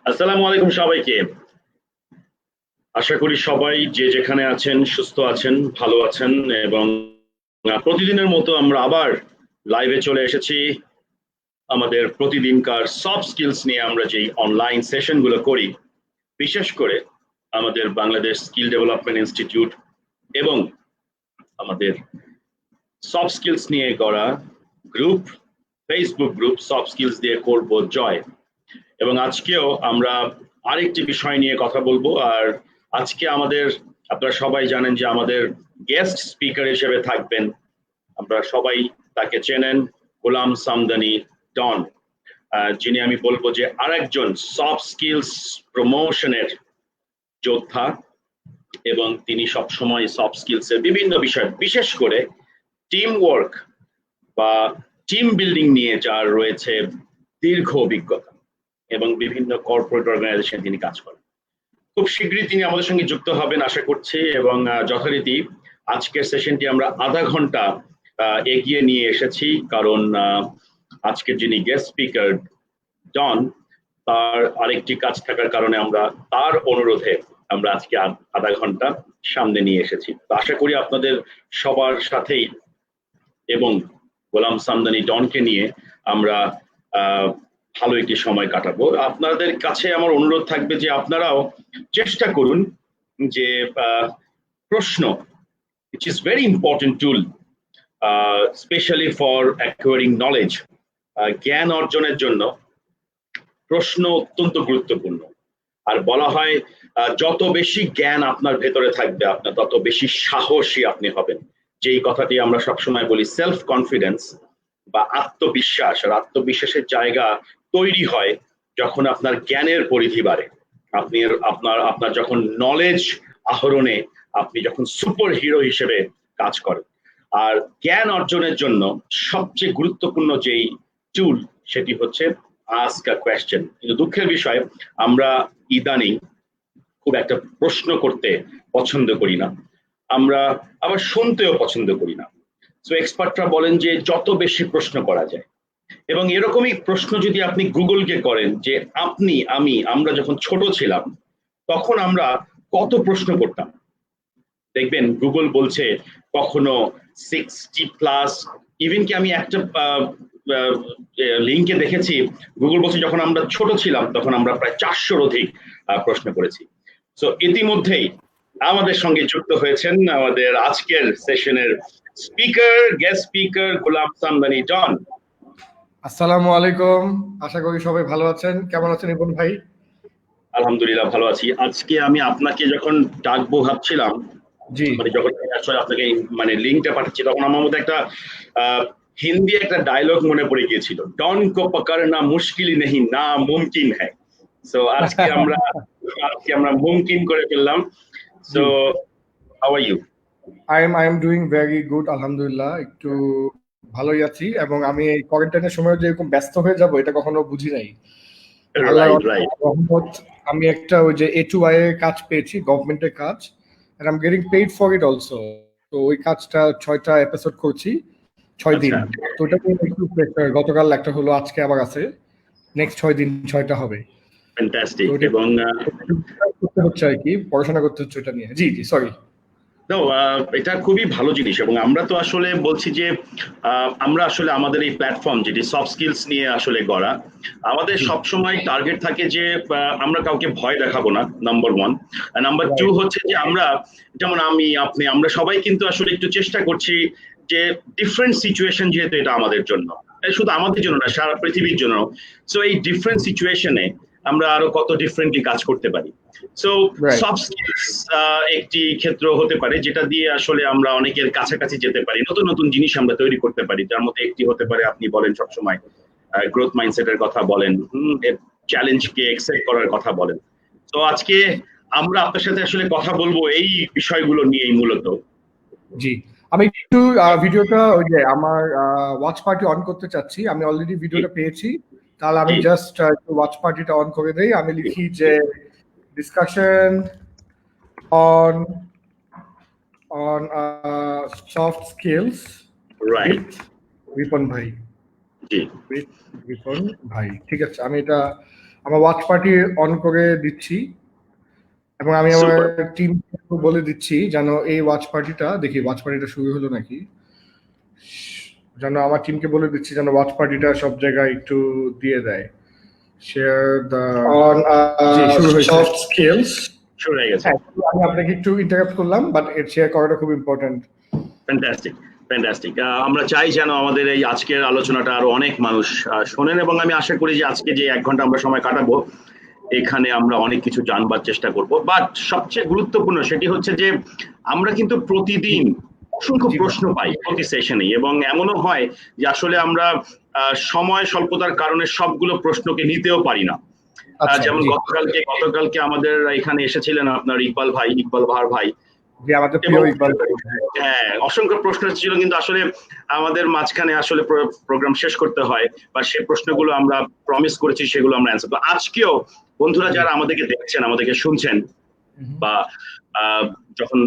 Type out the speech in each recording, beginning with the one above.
আসসালামু আলাইকুম সবাইকে। আশা করি সবাই যে যেখানে আছেন সুস্থ আছেন, ভালো আছেন এবং প্রতিদিনের মতো আমরা আবার লাইভে চলে এসেছি। আমাদের প্রতিদিনকার সফট স্কিলস নিয়ে আমরা যেই অনলাইন সেশনগুলো করি, বিশেষ করে আমাদের বাংলাদেশ স্কিল ডেভেলপমেন্ট ইনস্টিটিউট এবং আমাদের সফট স্কিলস নিয়ে করা group, Facebook group soft skills দিয়ে করব জয়। এবং আজকেও আমরা আরেকটি বিষয় নিয়ে কথা বলবো। আর আজকে আমাদের, আপনারা সবাই জানেন যে আমাদের গেস্ট স্পিকার হিসেবে থাকবেন, আপনারা সবাই তাকে চেনেন, গোলাম সামদানি ডন, যিনি আমি বলবো যে আরেকজন সফট স্কিলস প্রমোশনের যোদ্ধা। এবং তিনি সবসময় সফট স্কিলসের বিভিন্ন বিষয়, বিশেষ করে টিম ওয়ার্ক বা টিম বিল্ডিং নিয়ে যার রয়েছে দীর্ঘ অভিজ্ঞতা এবং বিভিন্ন কর্পোরেট অর্গানাইজেশন তিনি কাজ করেন। খুব শীঘ্রই তিনি আমাদের সঙ্গে যুক্ত হবেন আশা করছি। এবং যথারীতি আজকের সেশনটি আমরা আধা ঘন্টা এগিয়ে নিয়ে এসেছি, কারণ আজকের যিনি গেস্ট স্পিকার ডন, তার আরেকটি কাজ থাকার কারণে আমরা তার অনুরোধে আমরা আজকে আধা ঘন্টা সামনে নিয়ে এসেছি। তো আশা করি আপনাদের সবার সাথেই এবং গোলাম সামদানি ডনকে নিয়ে আমরা ভালো একটি সময় কাটাবো। আপনাদের কাছে আমার অনুরোধ থাকবে যে আপনারাও চেষ্টা করুন যে প্রশ্ন, which is very important tool, especially for acquiring knowledge, জ্ঞান অর্জনের জন্য প্রশ্ন অত্যন্ত গুরুত্বপূর্ণ। আর বলা হয় যত বেশি জ্ঞান আপনার ভেতরে থাকবে আপনার তত বেশি সাহসী আপনি হবেন। যেই কথাটি আমরা সবসময় বলি, সেলফ কনফিডেন্স বা আত্মবিশ্বাস। আর আত্মবিশ্বাসের জায়গা তৈরি হয় যখন আপনার জ্ঞানের পরিধি বাড়ে, আপনি আপনার যখন নলেজ আহরণে আপনি যখন সুপার হিরো হিসেবে কাজ করেন। আর জ্ঞান অর্জনের জন্য সবচেয়ে গুরুত্বপূর্ণ যেই টুল সেটি হচ্ছে আস্ক আ কোয়েশ্চেন। কিন্তু দুঃখের বিষয়, আমরা ইদানিং খুব একটা প্রশ্ন করতে পছন্দ করি না, আমরা আবার শুনতেও পছন্দ করি না। সো এক্সপার্টরা বলেন যে যত বেশি প্রশ্ন করা যায়, এবং এরকমই প্রশ্ন যদি আপনি গুগলকে করেন যে আমরা যখন ছোট ছিলাম তখন আমরা কত প্রশ্ন করতাম, দেখবেন গুগল বলছে কখনো 60+। ইভেন কি আমি একটা লিঙ্কে দেখেছি, গুগল বলছে যখন আমরা ছোট ছিলাম তখন আমরা প্রায় 400-র অধিক প্রশ্ন করেছি। তো ইতিমধ্যেই আমাদের সঙ্গে যুক্ত হয়েছেন আমাদের আজকের সেশনের স্পিকার, গেস্ট স্পিকার গোলাম সামদানি ডন। আসসালামু আলাইকুম, আশা করি সবাই ভালো আছেন। কেমন আছেন ইবন ভাই? আলহামদুলিল্লাহ ভালো আছি। আজকে আমি আপনাকে যখন ডাকবো ভাবছিলাম, জি, মানে যখন আসলে আপনাকে মানে লিঙ্কটা পাঠাচ্ছি, তখন আমার মধ্যে একটা হিন্দি একটা ডায়লগ মনে পড়ে গিয়েছিল, ডন কো পকড়না মুশকিল নেহি না মুমকিন হ্যায়। সো আজকে আমরা মুমকিন করে ফেললাম। So how are you? I am doing very good, আলহামদুলিল্লাহ। একটু ভালোই আছি, এবং আমি এই কোয়ারেন্টাইনের সময় যে এরকম ব্যস্ত হয়ে যাব এটা কখনো বুঝি নাই। আল্লাহর রহমত, আমি একটা ওই যে A2I এর কাজ পেয়েছি, গভর্নমেন্টের কাজ, and I'm getting paid for it also. তো ওই কাজটা 6টা এপিসোড করছি 6 দিন। তো ওটা একটু প্রেসার, গতকাল একটা হলো, আজকে আবার আছে, নেক্সট 6 দিন 6টা হবে। ফ্যান্টাস্টিক। এবং করতে হচ্ছে আর কি, পড়াশোনা করতে হচ্ছে এটা নিয়ে। জি জি, সরি। এটা খুবই ভালো জিনিস। এবং আমরা তো আসলে বলছি যে আমরা আসলে আমাদের এই প্ল্যাটফর্ম যেটি সফট স্কিলস নিয়ে আসলে গড়া, আমাদের সবসময় টার্গেট থাকে যে আমরা কাউকে ভয় দেখাবো না, নাম্বার 1। নাম্বার 2 হচ্ছে যে আমরা, যেমন আমি আপনি, আমরা সবাই কিন্তু আসলে একটু চেষ্টা করছি যে ডিফারেন্ট সিচুয়েশন, যেহেতু এটা আমাদের জন্য, শুধু আমাদের জন্য না সারা পৃথিবীর জন্য। সো এই ডিফারেন্ট সিচুয়েশনে আমরা আরো কত ডিফারেন্টলি কাজ করতে পারি। সো সফট স্কিলস একটি ক্ষেত্র হতে পারে যেটা দিয়ে আসলে আমরা অনেকের কাছাকাছি যেতে পারি, নতুন নতুন জিনিস আমরা তৈরি করতে পারি। যার মধ্যে একটি হতে পারে, আপনি বলেন সবসময় গ্রোথ মাইন্ডসেটের কথা বলেন, চ্যালেঞ্জকে অ্যাকসেপ্ট করার কথা বলেন। তো আজকে আমরা আপনার সাথে আসলে কথা বলবো এই বিষয়গুলো নিয়েই মূলত। জি, আমি একটু ভিডিওটা ওই যে আমার ওয়াচ পার্টি অন করতে চাচ্ছি। আমি অলরেডি ভিডিওটা পেয়েছি, তাহলে আমি জাস্ট ওয়াচ পার্টিটা অন করে দেই। আমি লিখি যে discussion on soft skills with Ripon ভাই। জি, উইথ রিপন ভাই। ঠিক আছে, আমি এটা আমার ওয়াচ পার্টি অন করে দিচ্ছি এবং আমি আমার সুপার। টিম বলে দিচ্ছি যেন এই ওয়াচ পার্টিটা দেখি ওয়াচ পার্টিটা শুরু হলো নাকি, যেন আমার টিমকে বলে দিচ্ছি যেন ওয়াচ পার্টিটা সব জায়গায় একটু দিয়ে দেয়। শেয়ার দ্য on জি শুরু হয়েছে। soft skills. শুরু হয়ে গেছে। হ্যাঁ, আমি আপনাকে একটু ইন্টারাপ্ট করলাম, বাট এর শেয়ার করাটা খুব ইম্পর্টেন্ট। Fantastic, fantastic. আমরা চাই যেন আমাদের এই আজকের আলোচনাটা আরো অনেক মানুষ শোনেন, এবং আমি আশা করি যে আজকে যে 1 ঘন্টা আমরা সময় কাটাবো এখানে আমরা অনেক কিছু জানবার চেষ্টা করব। বাট সবচেয়ে গুরুত্বপূর্ণ সেটি হচ্ছে যে আমরা কিন্তু প্রতিদিন অসংখ্য প্রশ্ন পাই প্রতি সেশনে, এবং এমনও হয় যে আসলে আমরা সময় স্বল্পতার কারণে সবগুলো প্রশ্নকে নিতেও পারি না। যেমন গতকালকে আমাদের এখানে এসেছিলেন আপনার ইকবাল বাহার ভাই। যে আমাদের প্রিয় ইকবাল। হ্যাঁ, অসংখ্য প্রশ্ন ছিল, কিন্তু আসলে আমাদের মাঝখানে আসলে প্রোগ্রাম শেষ করতে হয়, বা সেই প্রশ্নগুলো আমরা প্রমিস করেছি সেগুলো আমরা অ্যান্সার। তো আজকেও বন্ধুরা যারা আমাদেরকে দেখছেন, আমাদেরকে শুনছেন, বা যখন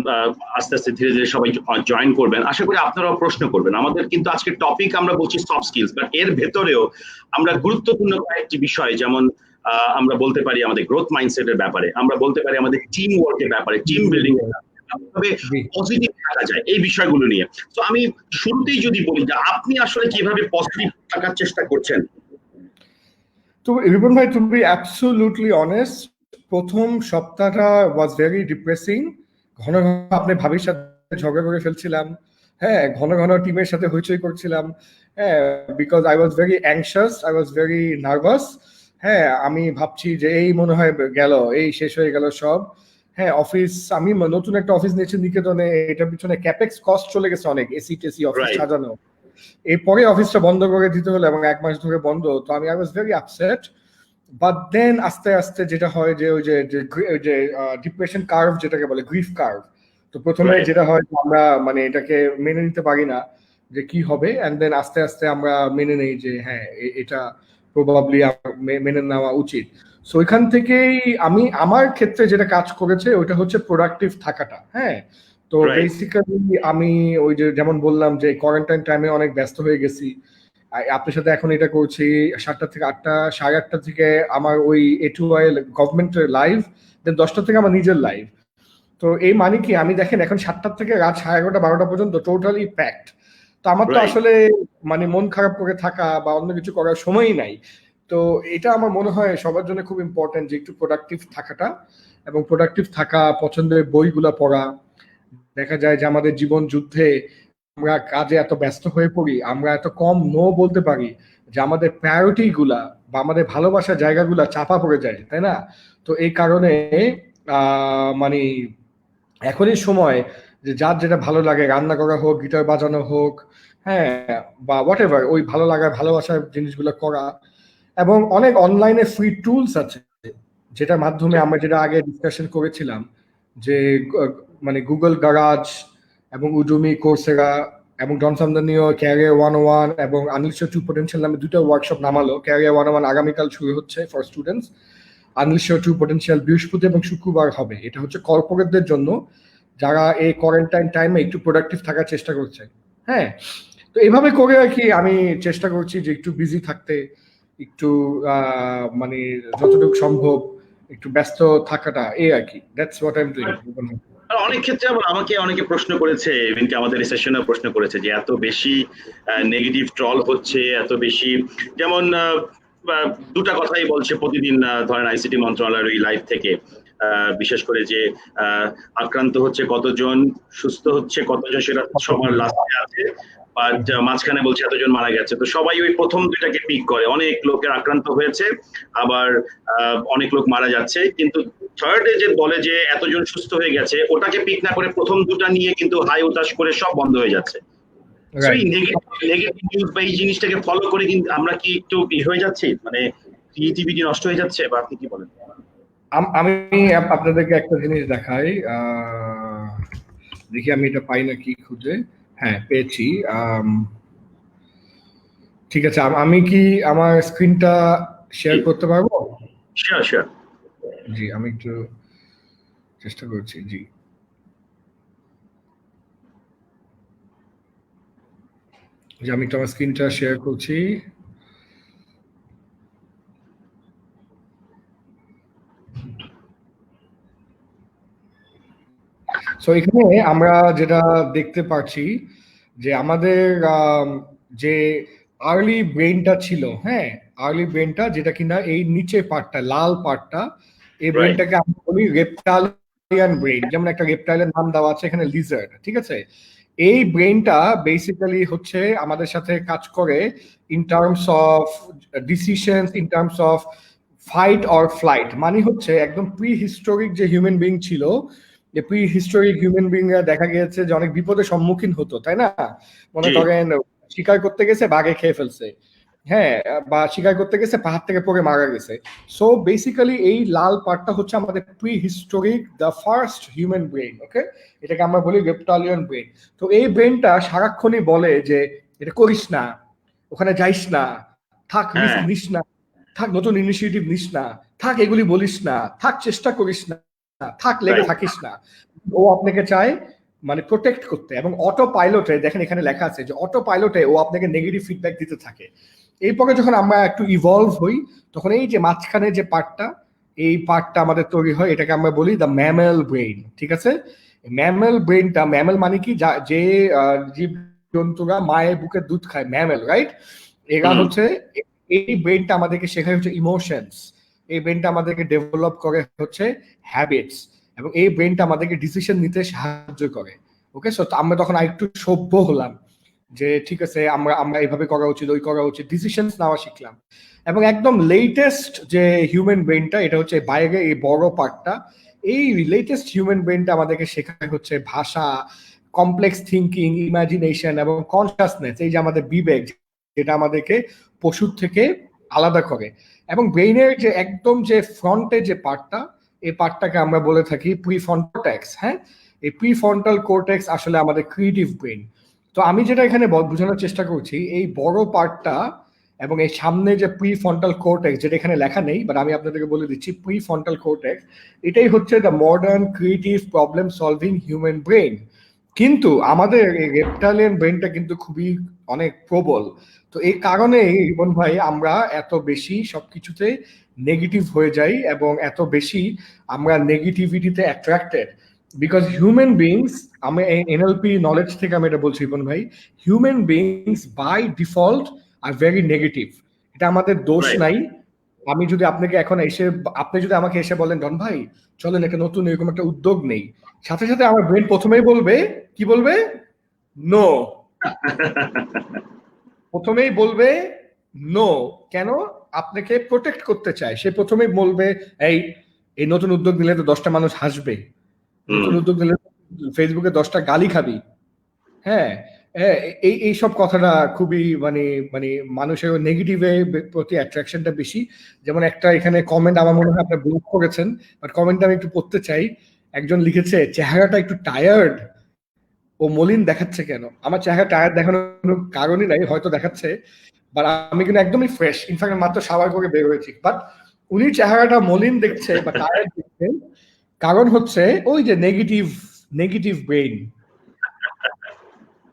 আস্তে আস্তে ধীরে ধীরে সবাই জয়েন করবেন, আশা করি আপনারাও প্রশ্ন করবেন। আমাদের কিন্তু আজকে টপিক আমরা বলছি সফট স্কিলস, বাট এর ভেতরেও আমরা গুরুত্বপূর্ণ কয়েকটি বিষয়, যেমন আমরা বলতে পারি আমাদের গ্রোথ মাইন্ডসেটের ব্যাপারে, আমরা বলতে পারি আমাদের টিম ওয়ার্কের ব্যাপারে, টিম বিল্ডিং এর ব্যাপারে, কিভাবে পজিটিভ থাকা যায়, এই বিষয়গুলো নিয়ে। তো আমি শুরুতেই যদি বলি যে আপনি আসলে কিভাবে পজিটিভ থাকার চেষ্টা করছেন। তো রিপন ভাই, টু বি অ্যাবসলিউটলি অনেস্ট, প্রথম সপ্তাহটা ওয়াজ ভেরি ডিপ্রেসিং। ঘন ঘন আপনি ভাবির সাথে ঝগড়া করে ফেলছিলাম, হ্যাঁ, ঘন ঘন টিমের সাথে হইচই করছিলাম, হ্যাঁ, because I was very anxious, I was very nervous. হ্যাঁ, আমি ভাবছি যে এই মনে হয় গেল, এই শেষ হয়ে গেল সব। হ্যাঁ, অফিস, আমি নতুন একটা অফিস নিয়েছি নিকেতনে, এটার পিছনে ক্যাপেক্স কস্ট চলে গেছে অনেক, এসি টেসি অফিস সাজানো, এরপরে অফিসটা বন্ধ করে দিতে হলো, এবং 1 মাস ধরে বন্ধ। তো আমি I was very upset. But then আস্তে আস্তে যেটা হয় যে ওই যে ডিপ্রেশন কার্ভ যেটাকে বলে, গ্রিফ কার্ভ। তো প্রথমে যেটা হয় আমরা মানে এটাকে মেনে নিতে পারি না যে কি হবে, এন্ড দেন আস্তে আস্তে আমরা মেনে নেই যে হ্যাঁ এটা প্রবাবলি মেনে নেওয়া উচিত। সো ওইখান থেকেই আমি আমার ক্ষেত্রে যেটা কাজ করেছে ওইটা হচ্ছে প্রোডাক্টিভ থাকাটা। হ্যাঁ, তো বেসিক্যালি আমি ওই যে যেমন বললাম যে কোয়ারেন্টাইন টাইমে অনেক ব্যস্ত হয়ে গেছি। আপনার সাথে এখন এটা করছি 7টা থেকে 8টা, 8:30 থেকে আমার ওই A2I গভর্নমেন্টের লাইভ, দেন 10টা থেকে আমার নিজের লাইভ। তো এই মানে কি, আমি দেখেন এখন 7টা থেকে রাত 11:30 12টা পর্যন্ত টোটালি প্যাকড। তো আমার তো আসলে মানে মন খারাপ করে থাকা বা অন্য কিছু করার সময়ই নাই। তো এটা আমার মনে হয় সবার জন্য খুব ইম্পর্টেন্ট যে একটু প্রোডাক্টিভ থাকাটা, এবং প্রোডাক্টিভ থাকা, পছন্দের বইগুলা পড়া। দেখা যায় যে আমাদের জীবন যুদ্ধে আমরা কাজে এত ব্যস্ত হয়ে পড়ি, আমরা এত কম নো বলতে পারি যে আমাদের প্রায়োরিটি গুলা বা আমাদের ভালোবাসার জায়গাগুলা চাপা পড়ে যায়, তাই না? তো এই কারণে মানে এখনই সময় যে যার যেটা ভালো লাগে, রান্না করা হোক, গিটার বাজানো হোক, হ্যাঁ, বা হোয়াট এভার, ওই ভালো লাগার ভালোবাসার জিনিসগুলো করা। এবং অনেক অনলাইনে ফ্রি টুলস আছে যেটার মাধ্যমে আমরা যেটা আগে ডিসকাশন করেছিলাম যে মানে গুগল গারাজ এবং উডুমি, কোর্সেরা এবং জনসামদানীয় ক্যারিয়ার 101 এবং আনলিশ টু পোটেনশিয়াল নামে 2টা ওয়ার্কশপ নামালো। ক্যারিয়ার 101 আগামীকাল শুরু হচ্ছে for students, unleash to potential বৃহস্পতি এবং শুক্রবার হবে। এটা হচ্ছে কর্পোরেটদের জন্য যারা এই কোয়ারেন্টাইন টাইমে একটু প্রোডাক্টিভ থাকার চেষ্টা করছে। হ্যাঁ, তো এইভাবে করে আর কি আমি চেষ্টা করছি যে একটু বিজি থাকতে, একটু মানে যতটুকু সম্ভব একটু ব্যস্ত থাকাটা, এই আর কি। That's what I am doing. অনেক ক্ষেত্রে আবার আমাকে অনেকে প্রশ্ন করেছে, ইভেনকি আমাদের এই সেশনে প্রশ্ন করেছে যে এত বেশি নেগেটিভ ট্রল হচ্ছে, এত বেশি, যেমন দুটা কথাই বলছে প্রতিদিন, ধরেন আইসিটি মন্ত্রণালয়ের ওই লাইভ থেকে, বিশেষ করে যে আক্রান্ত হচ্ছে কতজন, সুস্থ হচ্ছে কতজন, সেটা সবার লাস্টে আছে, বাট মাঝখানে বলছে এতজন মারা গেছে। তো সবাই ওই প্রথম দুইটাকে পিক করে, অনেক লোকের আক্রান্ত হয়েছে, আবার অনেক লোক মারা যাচ্ছে, কিন্তু থার্ডে যে বলে যে এতজন সুস্থ হয়ে গেছে, ওটাকে পিক না করে প্রথম দুটা নিয়ে কিন্তু হাই উতাস করে সব বন্ধ হয়ে যাচ্ছে। নেগেটিভ নিউজ বা এই জিনিসটাকে ফলো করে কিন্তু আমরা কি একটু হয়ে যাচ্ছি, মানে ক্রিয়েটিভিটি নষ্ট হয়ে যাচ্ছে, বা আপনি কি বলেন? আমি আপনাদেরকে একটা জিনিস দেখাই, দেখি আমি এটা পাই নাকি খুঁজে। হ্যাঁ, পেয়েছি। ঠিক আছে, আমি কি আমার স্ক্রিনটা শেয়ার করতে পারবো? শিওর। জি, আমি একটু চেষ্টা করছি। জি, আমি একটু আমার স্ক্রিনটা শেয়ার করছি। সো এখানে আমরা যেটা দেখতে পাচ্ছি যে আমাদের যে আর্লি ব্রেনটা ছিল, হ্যাঁ, আর্লি ব্রেনটা যেটা কিনা এই নিচে পার্টটা, লাল পার্টটা, এই Right. ব্রেনটাকে আমরা বলি রেপটালিয়ান ব্রেন। যেমন একটা রেপটাইলের নাম দেওয়া আছে এখানে, লিজার্ড, ঠিক আছে। এই ব্রেনটা বেসিক্যালি হচ্ছে আমাদের সাথে কাজ করে in terms of decisions, in terms of fight or flight. মানে হচ্ছে একদম প্রি হিস্টোরিক যে হিউম্যান বিং ছিল, যে প্রি হিস্টোরিক হিউম্যান বিং দেখা গিয়েছে যে অনেক বিপদের সম্মুখীন হতো, তাই না? মনে করেন শিকার করতে গেছে, বাঘে খেয়ে ফেলছে, হ্যাঁ, বা শিকার করতে গেছে পাহাড় থেকে পড়ে মারা গেছে। সো বেসিক্যালি এই লাল পার্টটা হচ্ছে আমাদের prehistoric, the first human brain, okay, এটাকে আমরা বলি রেপটালিয়ান ব্রেন। তো এই ব্রেনটা সারাক্ষণই বলে যে এটা করিস না, ওখানে যাইস না, থাক, রিস্ক নিস না, থাক, নতুন ইনিশিয়েটিভ নিস না, থাক, এগুলি বলিস না, থাক, চেষ্টা করিস না, থাক, লেগে থাকিস না। ও আপনাকে চায় মানে প্রোটেক্ট করতে, এবং অটো পাইলটে দেখেন এখানে লেখা আছে যে অটো পাইলটে ও আপনাকে নেগেটিভ ফিডব্যাক দিতে থাকে। এরপরে যখন আমরা একটু ইভলভ হই, তখন এই যে মাঝখানে যে পার্টটা, এই পার্টটা আমাদের তৈরি হয়, এটাকে আমরা বলি দ্য ম্যামেল ব্রেইন, ঠিক আছে। ম্যামেল ব্রেইনটা, ম্যামেল মানে কি, যে জীব জন্তুরা মায়ের বুকে দুধ খায়, ম্যামেল, রাইট? এরা হচ্ছে, এই ব্রেইনটা আমাদেরকে শেখায় হচ্ছে ইমোশনস, এই ব্রেইনটা আমাদেরকে ডেভেলপ করে হচ্ছে হ্যাবিটস, এবং এই ব্রেইনটা আমাদেরকে ডিসিশন নিতে সাহায্য করে। ওকে, সো আমরা তখন আরেকটু সভ্য হলাম, যে ঠিক আছে আমরা আমরা এইভাবে করা উচিত, ওই করা উচিত, ডিসিশন নেওয়া শিখলাম। এবং একদম লেটেস্ট যে হিউম্যান ব্রেইনটা, এটা হচ্ছে বাইরে এই বড় পার্টটা, এই লেটেস্ট হিউম্যান ব্রেইনটা আমাদেরকে শেখায় হচ্ছে ভাষা, কমপ্লেক্স থিঙ্কিং, ইমাজিনেশন এবং কনসাসনেস, এই যে আমাদের বিবেক, যেটা আমাদেরকে পশুর থেকে আলাদা করে। এবং ব্রেইনের যে একদম যে ফ্রন্টে যে পার্টটা, এই পার্টটাকে আমরা বলে থাকি প্রিফ্রন্টাল কর্টেক্স। হ্যাঁ, এই প্রিফ্রন্টাল কর্টেক্স আসলে আমাদের ক্রিয়েটিভ ব্রেইন। তো আমি যেটা এখানে বোঝানোর চেষ্টা করছি, এই বড় পার্টটা এবং এই সামনে যে প্রিফ্রন্টাল কর্টেক্স, যেটা এখানে লেখা নেই, বাট আমি আপনাদেরকে বলে দিচ্ছি, প্রিফ্রন্টাল কর্টেক্স, এটাই হচ্ছে the modern creative problem solving human brain. কিন্তু আমাদের এই রেপটালিয়ান ব্রেইনটা কিন্তু খুবই অনেক প্রবল। তো এই কারণে রিপন ভাই আমরা এত বেশি সবকিছুতে নেগেটিভ হয়ে যাই, এবং এত বেশি আমরা নেগেটিভিটিতে অ্যাট্রাক্টেড, বিকজ হিউম্যান বিংস, আমি এনএলপি নলেজ থেকে আমি এটা বলছি রিপন ভাই, human beings by default are very negative. এটা আমাদের দোষ নাই। আমি যদি আপনাকে এখন এসে, আপনি যদি আমাকে এসে বলেন ডন ভাই চলেন একটা নতুন এরকম একটা উদ্যোগ নেই, সাথে সাথে আমার ব্রেন প্রথমেই বলবে, কি বলবে? নো। প্রথমেই বলবে নো। কেন? আপনাকে প্রোটেক্ট করতে চায়। সে প্রথমেই বলবে এই নতুন উদ্যোগ নিলে তো 10টা মানুষ হাসবে, নতুন উদ্যোগ নিলে ফেসবুকে 10টা গালি খাবি। হ্যাঁ, এই সব কথাটা খুবই মানে মানে মানুষের নেগেটিভের প্রতি অ্যাট্রাকশনটা বেশি। যেমন একটা এখানে কমেন্ট আমার মনে হয় আপনি ব্লক করেছেন, বাট কমেন্টটা আমি একটু পড়তে চাই। একজন লিখেছে চেহারাটা একটু টায়ার্ড, ও মলিন দেখাচ্ছে কেন? আমার চেহারা টায়ার্ড দেখানোর কারণই নাই, হয়তো দেখাচ্ছে, বাট আমি কিন্তু একদমই ফ্রেশ, ইনফ্যাক্ট মাত্র শাওয়ার করে বের হয়েছি। বাট উনি চেহারাটা মলিন দেখছে বা টায়ার্ড দেখছে, কারণ হচ্ছে ওই যে নেগেটিভ ব্রেইন।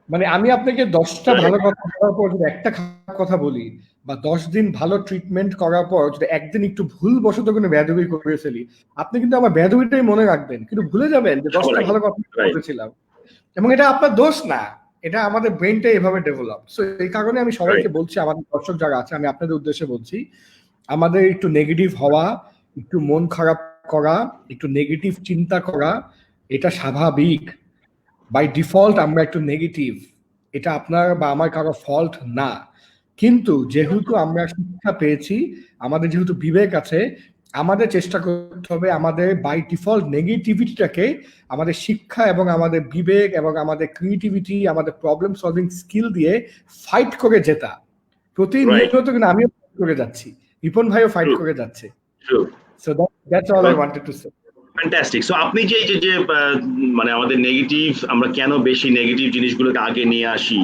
মানে আমি আপনাকে 10টা ভালো কথা বলার পর যদি একটা খারাপ কথা বলি, বা 10 দিন ভালো ট্রিটমেন্ট করার পর যদি একদিন একটু ভুল বশত কোনো বেয়াদবি করে ফেলি, আপনি কিন্তু আমার বেয়াদবিটাই মনে রাখবেন, কিন্তু ভুলে যাবেন যে 10টা ভালো কথা বলেছিলাম। এবং এটা আপনার দোষ না, এটা আমাদের ব্রেনটা এভাবে ডেভেলপ। সো এই কারণে আমি সবাইকে বলছি, আমাদের দর্শক যারা আছে, আমি আপনাদের উদ্দেশ্যে বলছি, আমাদের একটু নেগেটিভ হওয়া, একটু মন খারাপ করা, একটু নেগেটিভ চিন্তা করা, এটা স্বাভাবিক। বাই ডিফল্ট আমরা একটু নেগেটিভ, এটা আপনার বা আমার কারো ফল্ট না। কিন্তু যেহেতু আমরা শিক্ষা পেয়েছি, আমাদের যেহেতু বিবেক আছে, আমাদের চেষ্টা করতে হবে আমাদের বাই ডিফল্ট নেগেটিভিটিটাকে আমাদের শিক্ষা এবং আমাদের বিবেক এবং আমাদের ক্রিয়েটিভিটি, আমাদের প্রবলেম সলভিং স্কিল দিয়ে ফাইট করে জেতা। প্রতিনিয়ত কিন্তু আমিও ফাইট করে যাচ্ছি, রিপন ভাইও ফাইট করে যাচ্ছে। So that's all I wanted to say. Fantastic. So আপনি যে মানে আমাদের নেগেটিভ, আমরা কেন বেশি নেগেটিভ জিনিসগুলোকে আগে নিয়ে আসি,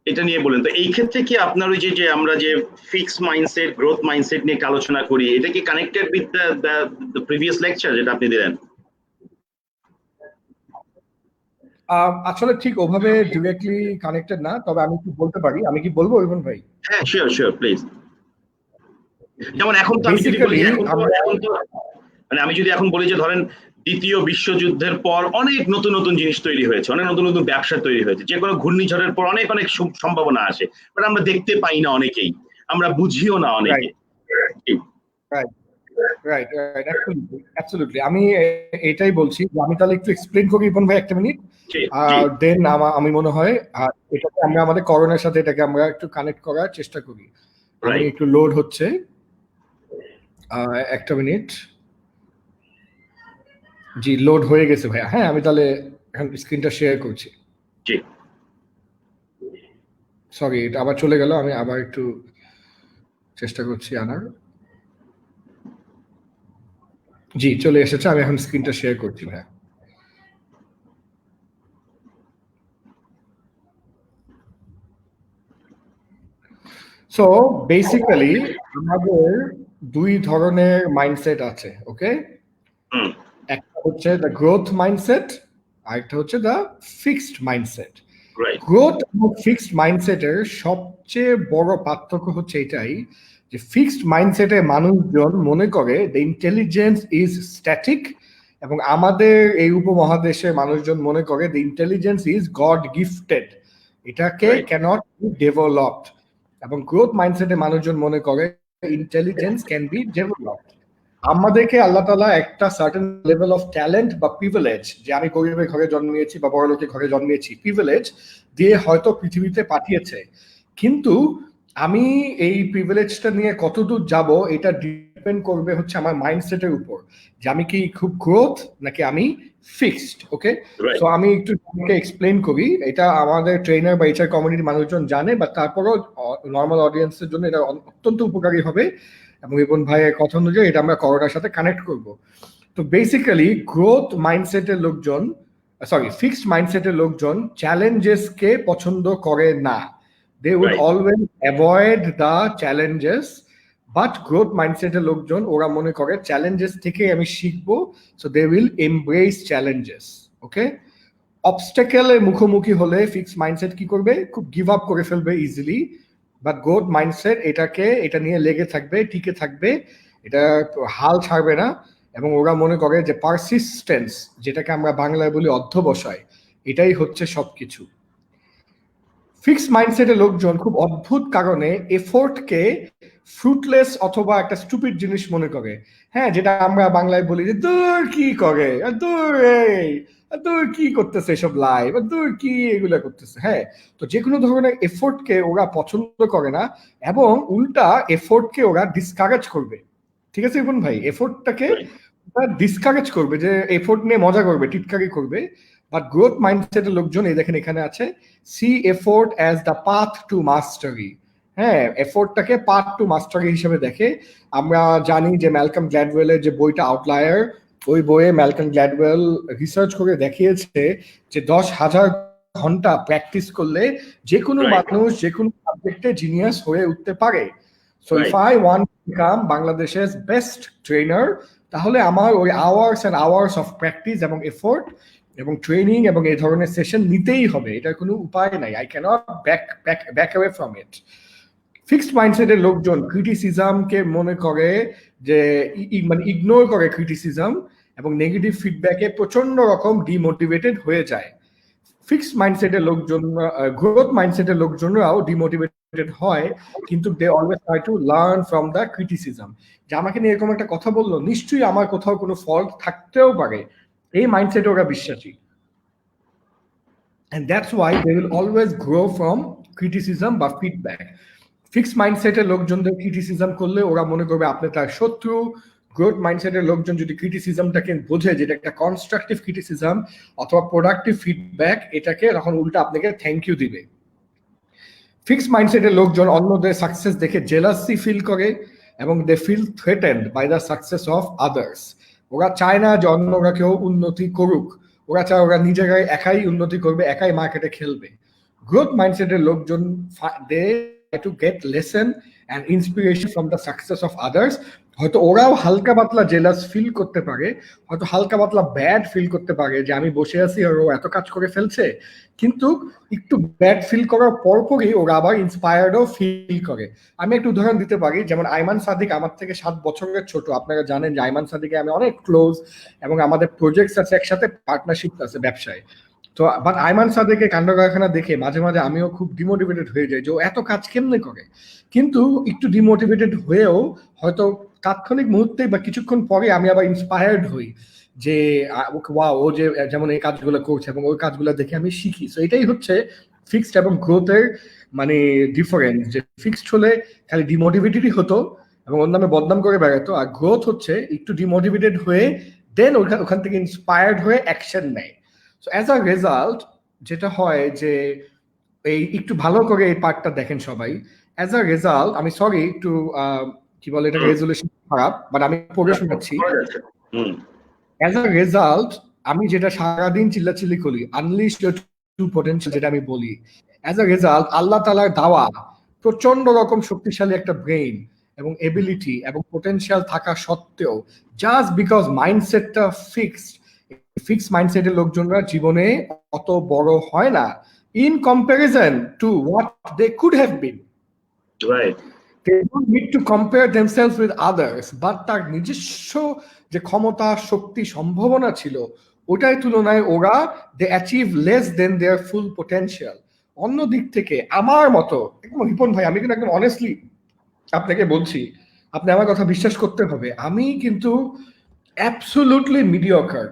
এটা নিয়ে বলেন। তো এই ক্ষেত্রে কি আপনার ওই যে আমরা যে ফিক্স মাইন্ডসেট, গ্রোথ মাইন্ডসেট নিয়ে আলোচনা করি, এটা কি connected with the previous lecture যেটা আপনি দিলেন? আসলে ঠিক ওভাবে ডিরেক্টলি কানেক্টেড না, তবে আমি কি বলতে পারি, আমি কি বলবো রিপন ভাই? হ্যাঁ, শিওর প্লিজ। যেমন এখন তো আমি যদি বলি, মানে আমি যদি এখন বলি যে ধরেন দ্বিতীয় বিশ্বযুদ্ধের পর অনেক নতুন নতুন জিনিস তৈরি হয়েছে, অনেক নতুন নতুন ব্যবসা তৈরি হয়েছে, যে কোনো ঘূর্ণিঝড়ের পর অনেক অনেক সম্ভাবনা আসে, বাট আমরা দেখতে পাই না অনেকেই, আমরা বুঝিও না অনেকে। Right, absolutely. আমি এটাই বলছি যে আমি তাহলে একটু এক্সপ্লেইন করি ইরফান ভাই একটা মিনিট, দেন আমি মনে হয় এটাকে আমরা আমাদের করোনার সাথে এটাকে আমরা একটু কানেক্ট করার চেষ্টা করি। আমি একটু লোড হচ্ছে, একটা মিনিট। জি, লোড হয়ে গেছে ভাইয়া। হ্যাঁ, আমি তাহলে এখন স্ক্রিনটা শেয়ার করছি। জি, সরি, এটা আবার চলে গেল, আমি আবার একটু চেষ্টা করছি আনার। জি, চলে এসেছে, আমি এখন স্ক্রিনটা শেয়ার করছি ভাইয়া। সো বেসিক্যালি আমাদের দুই ধরনের মাইন্ডসেট আছে, ওকে? একটা হচ্ছে দ্য গ্রোথ মাইন্ডসেট, আর একটা হচ্ছে দ্য ফিক্সড মাইন্ডসেট। গ্রোথ এবং ফিক্সড মাইন্ডসেটের সবচেয়ে বড় পার্থক্য হচ্ছে এটাই যে ফিক্সড মাইন্ডসেটে মানুষজন মনে করে দ্য ইন্টেলিজেন্স ইজ স্ট্যাটিক, এবং আমাদের এই উপমহাদেশের মানুষজন মনে করে the intelligence is god gifted, এটাকে ক্যানট বি ডেভেলপড। এবং গ্রোথ মাইন্ডসেটে মানুষজন মনে করে ইন্টেলিজেন্স ক্যান বি ডেভেলপড। আমাদেরকে আল্লাহ তাআলা একটা সার্টেন লেভেল অফ ট্যালেন্ট বা প্রিভিলেজ, যে আমি গরিবের ঘরে জন্মিয়েছি বা বড় লোকের ঘরে জন্মিয়েছি, প্রিভিলেজ দিয়ে হয়তো পৃথিবীতে পাঠিয়েছে, কিন্তু আমি এই প্রিভিলেজটা নিয়ে কতদূর যাব এটা ডিপেন্ড করবে হচ্ছে আমার মাইন্ডসেটের উপর, যে আমি কি খুব গ্রোথ নাকি আমি ফিক্সড। ওকে, সো আমি একটু এক্সপ্লেন করি, এটা আমাদের ট্রেনার বা এইচআর কমিউনিটির মানুষজন জানে, বা তারপরও নর্মাল অডিয়েন্সের জন্য এটা অত্যন্ত উপকারী হবে, এবং ইবন ভাইয়ের কথা অনুযায়ী এটা আমরা করোনার সাথে কানেক্ট করব। তো বেসিক্যালি গ্রোথ মাইন্ডসেটের লোকজন, ফিক্সড মাইন্ডসেটের লোকজন চ্যালেঞ্জেসকে পছন্দ করে না, they would always avoid the challenges. But growth মাইন্ডসেটের লোকজন ওরা মনে করে চ্যালেঞ্জেস থেকে আমি শিখবো, so they will embrace challenges. Okay, অবস্টেকেলের মুখোমুখি হলে ফিক্সড মাইন্ডসেট কি করবে? খুব গিভ আপ করে ফেলবে ইজিলি। বাট গ্রোথ মাইন্ডসেট এটা নিয়ে লেগে থাকবে, টিকে থাকবে, এটা হাল ছাড়বে না, এবং ওরা মনে করে যে পারসিস্টেন্স, যেটাকে আমরা বাংলায় বলি অধ্যবসায়, এটাই হচ্ছে সবকিছু। ফিক্সড মাইন্ডসেটের লোকজন খুব অদ্ভুত কারণে এফোর্টকে ফ্রুটলেস অথবা একটা স্টুপিড জিনিস মনে করে। হ্যাঁ, যেটা আমরা বাংলায় বলি যে দূর কি করে, দূর দূর কি করতেছে এসব লাইভ, দূর কি এগুলা করতেছে। হ্যাঁ, তো যে কোনো ধরনের এফোর্টকে ওরা পছন্দ করে না, এবং উল্টা এফোর্টকে ওরা ডিসকারেজ করবে। ঠিক আছে ইবন ভাই, এফোর্টটাকে ডিসকারেজ করবে, যে এফোর্ট নিয়ে মজা করবে, টিটকারি করবে। বাট গ্রোথ মাইন্ডসেটের লোকজন, এই দেখেন এখানে আছে, see effort as the path to mastery. হ্যাঁ, এফোর্টটাকে পাথ টু মাস্টারি হিসেবে দেখে। আমরা জানি যে ম্যালকম গ্ল্যাডওয়েলের যে বইটা আউটলায়ার, ওই বইয়ে ম্যালকম গ্ল্যাডওয়েল রিসার্চ করে দেখিয়েছে যে 10,000 ঘন্টা প্র্যাকটিস করলে যে কোনো মানুষ যে কোনো সাবজেক্টে জিনিয়াস হয়ে উঠতে পারে। So if I want to become বাংলাদেশের বেস্ট ট্রেনার, তাহলে আমার ওই hours and hours of practice এবং এফোর্ট এবং ট্রেনিং এবং এই ধরনের সেশন নিতেই হবে, এটার কোনো উপায় নাই। I cannot back away from it. Fixed মাইন্ডসেটের লোকজন ক্রিটিসিজমকে মনে করে যে মানে ইগনোর করে ক্রিটিসিজম, এবং নেগেটিভ ফিডব্যাকে প্রচন্ড রকম ডিমোটিভেটেড হয়ে যায়। ফিক্সড মাইন্ডসেটের লোকজন, গ্রোথ মাইন্ডসেটের লোকজনরাও ডিমোটিভেটেড হয়, কিন্তু they always try to learn from the criticism, যে আমাকে নিয়ে এরকম একটা কথা বললো, নিশ্চয়ই আমার কোথাও কোনো ফল্ট থাকতেও পারে, এই মাইন্ডসেটে ওরা বিশ্বাসী। and that's why they will always grow from criticism বা ফিডব্যাক। ফিক্সড মাইন্ডসেটের লোকজনদের ক্রিটিসিজম করলে ওরা মনে করবে আপনি তার শত্রু। গ্রোথ মাইন্ডসেটের লোকজন যদি ক্রিটিসিজমটাকে বোঝে যেটা একটা কনস্ট্রাকটিভ ক্রিটিসিজম অথবা প্রোডাক্টিভ ফিডব্যাক, এটাকে তখন উল্টা আপনাকে থ্যাংক ইউ দিবে। ফিক্সড মাইন্ডসেটের লোকজন অন্যদের সাকসেস দেখে জেলাসি ফিল করে, এবং they feel threatened by the success of others. ওরা চায় না যে অন্যরা কেউ উন্নতি করুক, ওরা চায় ওরা নিজেরাই একাই উন্নতি করবে, একাই মার্কেটে খেলবে। গ্রোথ মাইন্ডসেটের লোকজন they to get lesson and inspiration from the success of others. হয়তো ওরাও হালকা পাতলা জেলাস ফিল করতে পারে, হয়তো হালকা পাতলা ব্যাড ফিল করতে পারে যে আমি বসে আছি আর ও এত কাজ করে ফেলছে, কিন্তু একটু ব্যাড ফিল করার পরপরই ওরা আবার ইন্সপায়ার্ডও ফিল করে। আমি একটু উদাহরণ দিতে পারি, যেমন আইমান সাদিক আমার থেকে 7 বছরের ছোট। আপনারা জানেন যে আইমান সাদিকে আমি অনেক ক্লোজ এবং আমাদের প্রজেক্টস আছে, একসাথে পার্টনারশিপ আছে ব্যবসায়। তো বাট আইমান সাদিকের কাণ্ড কারখানা দেখে মাঝে মাঝে আমিও খুব ডিমোটিভেটেড হয়ে যাই যে ও এত কাজ কেমনে করে। কিন্তু একটু ডিমোটিভেটেড হয়েও হয়তো তাৎক্ষণিক মুহূর্তে বা কিছুক্ষণ পরে আমি আবার ইন্সপায়ার্ড হই যে ওয়াও, ও যে যেমন এই কাজগুলো করছে এবং ওই কাজগুলো দেখে আমি শিখি। সো এটাই হচ্ছে ফিক্সড এবং গ্রোথের মানে ডিফারেন্স, যে ফিক্সড হলে খালি ডিমোটিভেটেডই হতো এবং ওর নামে বদনাম করে বেড়াতো, আর গ্রোথ হচ্ছে একটু ডিমোটিভেটেড হয়ে দেন ওখান থেকে ইন্সপায়ার্ড হয়ে অ্যাকশন নেয়। সো অ্যাজ আ রেজাল্ট যেটা হয় যে এই একটু ভালো করে এই পার্টটা দেখেন সবাই। অ্যাজ আ রেজাল্ট, আমি সরি একটু কি বলে এটা, রেজুলেশন খারাপ, বাট আমি পড়ে শোনাচ্ছি। অ্যাজ আ রেজাল্ট আমি যেটা সারাদিন চিল্লাচিল্লি করি, আনলিশ ইউর ট্রু পোটেনশিয়াল, যেটা আমি বলি, অ্যাজ আ রেজাল্ট আল্লাহ তাআলার দেওয়া প্রচন্ড রকম শক্তিশালী একটা ব্রেইন এবং এবিলিটি এবং পোটেনশিয়াল থাকা সত্ত্বেও জাস্ট বিকজ মাইন্ডসেটটা ফিক্সড মাইন্ডসেটের লোকজনরা জীবনে অত বড় হয় না in comparison to what they could have been. Right. They don't need to compare themselves with others, but তার নিজস্ব যে ক্ষমতা, শক্তি, সম্ভাবনা ছিল, ওটার তুলনায় ওরা they achieve less than their full potential. অন্য দিক থেকে আমার মতো, একদম রিপন ভাই, আমি কিন্তু একদম অনেস্টলি আপনাকে বলছি, আপনি আমার কথা বিশ্বাস করতে হবে, আমি কিন্তু absolutely mediocre.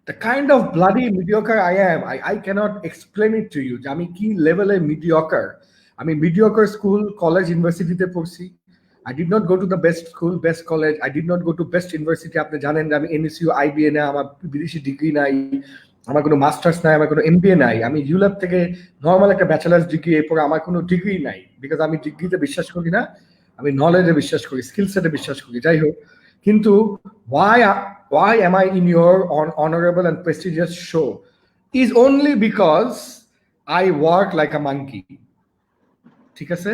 The kind of bloody mediocre I am, I cannot explain it to you. আমি কি লেভেলে mediocre. আমি mediocre school, college, university তে পড়ছি। I did not go to the best school, best college. I did not go to best university. আপনি জানেন যে আমি NSU, IBA না, আমার বিদেশি ডিগ্রি নাই, আমার কোনো মাস্টার্স নাই, আমার কোনো MBA নাই। আমি ইউল্যাব থেকে নর্মাল একটা ব্যাচেলার্স ডিগ্রি, এরপর আমার কোনো ডিগ্রি নাই, বিকজ আমি ডিগ্রিতে বিশ্বাস করি না, আমি নলেজে বিশ্বাস করি, স্কিল সেটে বিশ্বাস করি। যাই হোক, কিন্তু why am I in your honorable and prestigious show is only because I work like a monkey. ঠিক আছে,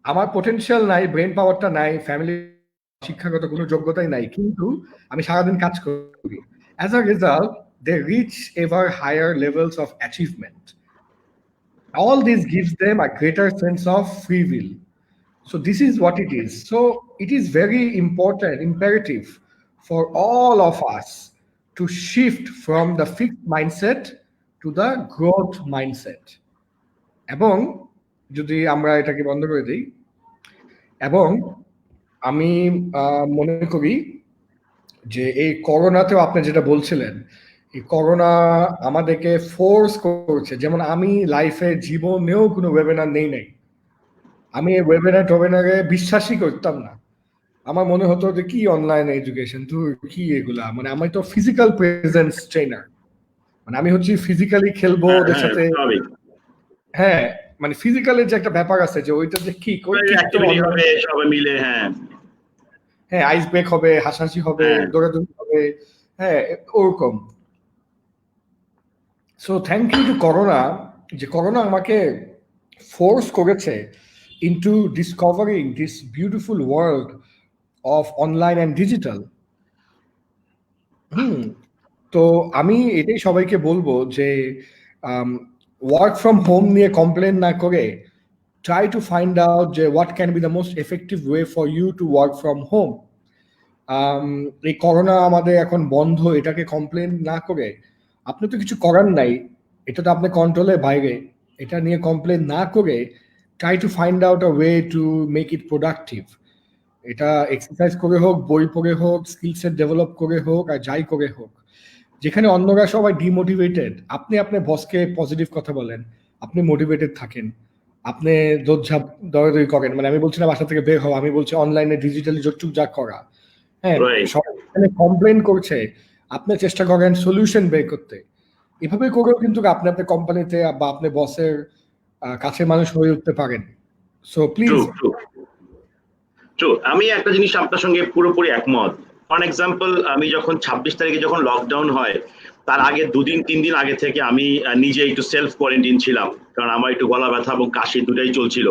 আমার পোটেনশিয়াল নাই, ব্রেন পাওয়ারটা নাই, ফ্যামিলি শিক্ষাগত কোনো যোগ্যতাই নাই, কিন্তু আমি সারাদিন কাজ করি। As a result, they reach ever higher levels of achievement. All this gives them a greater sense of free will. So this is what it is. So it is very important, imperative for all of us to shift from the fixed mindset to the growth mindset. এবং যদি আমরা এটাকে বন্ধ করে দিই, এবং আমি মনে করি যে এই করোনাতেও আপনি যেটা বলছিলেন, এই করোনা আমাদেরকে ফোর্স করছে, যেমন আমি লাইফে জীবনেও কোনো ওয়েবিনার নেই নাই, আমি ওয়েবিনারে বিশ্বাসই করতাম না। আমার মনে হতো যে কি অনলাইন এডুকেশন, তুই কি এগুলা, মানে আমি তো ফিজিক্যাল প্রেজেন্স ট্রেনার, মানে আমি হচ্ছে ফিজিক্যালি খেলবো ওদের সাথে, হ্যাঁ, মানে ফিজিক্যালের যে একটা ব্যাপার আছে যে ওইটা যে কি সবাই মিলে, হ্যাঁ আইস ব্রেক হবে, হাসাহাসি হবে, দৌড়াদৌড়ি হবে, হ্যাঁ ওরকম। So thank you to corona, যে করোনা আমাকে ফোর্স করেছে into discovering this beautiful world of online and digital. তো আমি এটাই সবাইকে বলবো যে ওয়ার্ক ফ্রম হোম নিয়ে কমপ্লেন না করে try to find out যে what can be the most effective way for you to work from home. এই করোনা আমাদের এখন বন্ধ, এটাকে কমপ্লেন না করে, আপনি তো কিছু করার নাই, এটা তো আপনি কন্ট্রোলের বাইরে, এটা নিয়ে কমপ্লেন না করে try to find out a way to make it productive. এটা এক্সারসাইজ করে হোক, বই পড়ে হোক, স্কিল সেট ডেভেলপ করে হোক, আর যাই করে হোক, যেখানে অন্যরা সবাই ডিমোটিভেটেড, আপনি আপনার বসকে পজিটিভ কথা বলেন, আপনি মোটিভেটেড থাকেন, আপনি দৌড়ঝাঁপ দৌড়াদৌড়ি করেন, মানে আমি বলছি না বাসা থেকে বের হও, আমি বলছি অনলাইনে ডিজিটালি যতটুকু যা করা, হ্যাঁ, সবাই কমপ্লেন করছে, আপনি চেষ্টা করেন সলিউশন বের করতে। এভাবে করেও কিন্তু আপনি আপনার কোম্পানিতে বা আপনার বসের কাছে মানুষ হয়ে উঠতে পারেন। সো প্লিজ, আমি একটা জিনিস আপনার সঙ্গে পুরোপুরি একমত। ফর এক্সাম্পল, আমি যখন 26 তারিখে যখন লকডাউন হয়, তার আগে 2-3 দিন আগে থেকে আমি নিজে একটু সেলফ কোয়ারেন্টাইন ছিলাম, কারণ আমার একটু গলা ব্যথা এবং কাশি দুটাই চলছিল।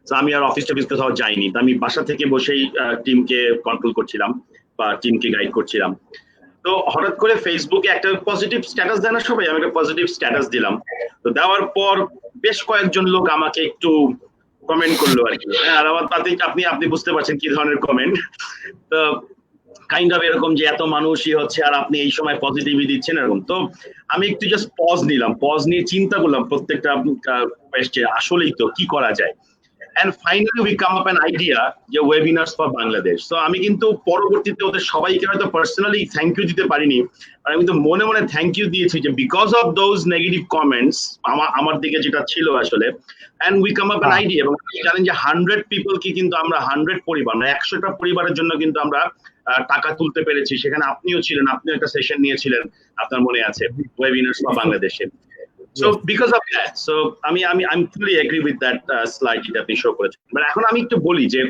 তো আমি আর অফিস টফিস কোথাও যাইনি, তো আমি বাসা থেকে বসেই টিমকে কন্ট্রোল করছিলাম বা টিমকে গাইড করছিলাম। তো হঠাৎ করে ফেসবুকে একটা পজিটিভ স্ট্যাটাস দেয় না সবাই, আমি একটা পজিটিভ স্ট্যাটাস দিলাম। তো দেওয়ার পর বেশ কয়েকজন লোক আমাকে একটু কমেন্ট করলো আর কি। আর আমার তাতে আপনি আপনি বুঝতে পারছেন কি ধরনের কমেন্ট। তো কাইন্ড অফ এরকম যে এত মানুষই হচ্ছে আর আপনি এই সময় পজিটিভই দিচ্ছেন এরকম। তো আমি একটু জাস্ট পজ নিলাম, পজ নিয়ে চিন্তা করলাম প্রত্যেকটা কোয়েশ্চেন আসলেই তো কি করা যায়। And finally we come up an idea যে webinars for Bangladesh. So আমি কিন্তু পরবর্তীতে ওদের সবাইকে হয়তো পার্সোনালি থ্যাংক ইউ দিতে পারিনি, আর আমি কিন্তু মনে মনে থ্যাংক ইউ দিয়েছি যে because of those negative comments আমার দিকে যেটা ছিল আসলে, and we come up an idea। এবং আপনি জানেন যে 100 পিপল কি কিন্তু আমরা 100 পরিবার না 100টা পরিবারের জন্য কিন্তু আমরা টাকা তুলতে পেরেছি। সেখানে আপনিও ছিলেন, আপনিও একটা সেশন নিয়েছিলেন, আপনার মনে আছে, webinars for বাংলাদেশে। So because of that, so I'm fully agree with that slide যেটা আপনি শো করেছেন। বাট এখন আমি একটু বলি যে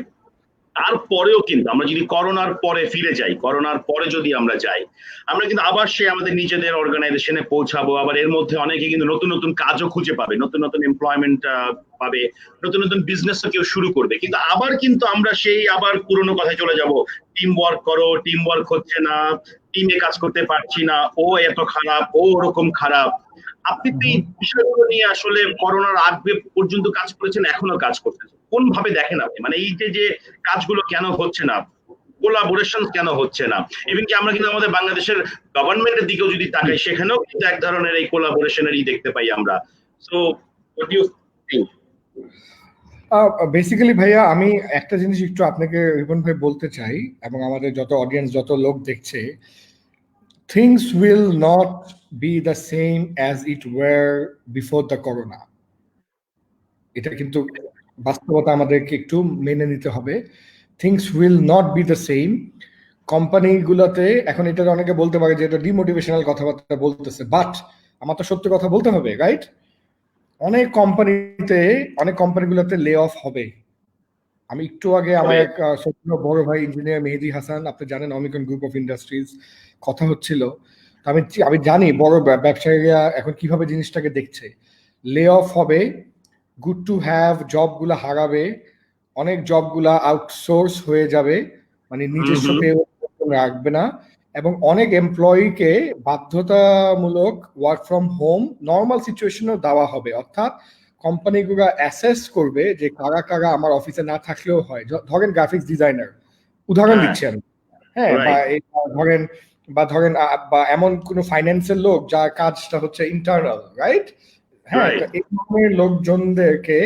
তারপরেও কিন্তু আমরা যদি করোনার পরে ফিরে যাই, করোনার পরে যদি আমরা যাই, আমরা কিন্তু আবার সে আমাদের নিজেদের অর্গানাইজেশনে পৌঁছাবো। আবার এর মধ্যে অনেকে কিন্তু নতুন নতুন কাজও খুঁজে পাবে, নতুন নতুন এমপ্লয়মেন্ট পাবে, নতুন নতুন বিজনেসও কেউ শুরু করবে। কিন্তু আবার কিন্তু আমরা সেই আবার পুরোনো কথায় চলে যাব, টিম ওয়ার্ক করো, টিম ওয়ার্ক হচ্ছে না, টিমে কাজ করতে পারছি না, ও এত খারাপ, ও ওরকম খারাপ। আপনি তো এই বিষয়গুলো নিয়ে আসলে করোনার আগে পর্যন্ত কাজ করেছেন, এখনো কাজ করছেন, কোন ভাবে দেখেন আপনি? মানে এই যে কাজগুলো কেন হচ্ছে না, কোলাবোরেশন কেন হচ্ছে না? ইভেন কি আমরা কিন্তু আমাদের বাংলাদেশের গভর্নমেন্টের দিকেও যদি তাকাই, সেখানেও কিন্তু এক ধরনের এই কোলাবোরেশনেরই দেখতে পাই আমরা। So what do you think? Basically ভাইয়া আমি একটা জিনিস একটু আপনাকে রিপন ভাই বলতে চাই, এবং আমাদের যত অডিয়েন্স যত লোক দেখছে, things will not be the same as it were before the corona. এটা কিন্তু বাস্তবতা আমাদেরকে একটু মেনে নিতে হবে। Things will not be the same. কোম্পানিগুলোতে এখন এটা অনেকে বলতে পারে যে এটা ডিমোটিভেশনাল কথাবার্তা বলতেছে, বাট আমার তো সত্যি কথা বলতে হবে, রাইট? অনেক কোম্পানিগুলোতে লে অফ হবে। আমি একটু আগে আমার এক ছোট বড় ভাই ইঞ্জিনিয়ার মেহেদি হাসান, আপনি জানেন অমিকন গ্রুপ অফ ইন্ডাস্ট্রিজ, কথা হচ্ছিল। আমি জানি বড় ব্যবসায়ীরা এখন কিভাবে জিনিসটাকে দেখছে। লে অফ হবে, গুড টু হ্যাভ জবগুলো হারাবে, অনেক জবগুলা আউটসোর্স হয়ে যাবে, মানে নিজস্ব রাখবে না, এবং অনেক এমপ্লয়িকে বাধ্যতামূলক ওয়ার্ক ফ্রম হোম নর্মাল সিচুয়েশনেও দেওয়া হবে। অর্থাৎ কোম্পানিগুলো অ্যাসেস করবে যে কারা কারা আমার অফিসে না থাকলেও হয়। ধরেন গ্রাফিক্স ডিজাইনার, উদাহরণ দিচ্ছি আমি, হ্যাঁ, ধরেন বা এমন কোনো ফাইন্যান্সের লোক যার কাজটা হচ্ছে ইন্টারনাল, রাইট? হ্যাঁ, এই ধরনের লোকজনদেরকে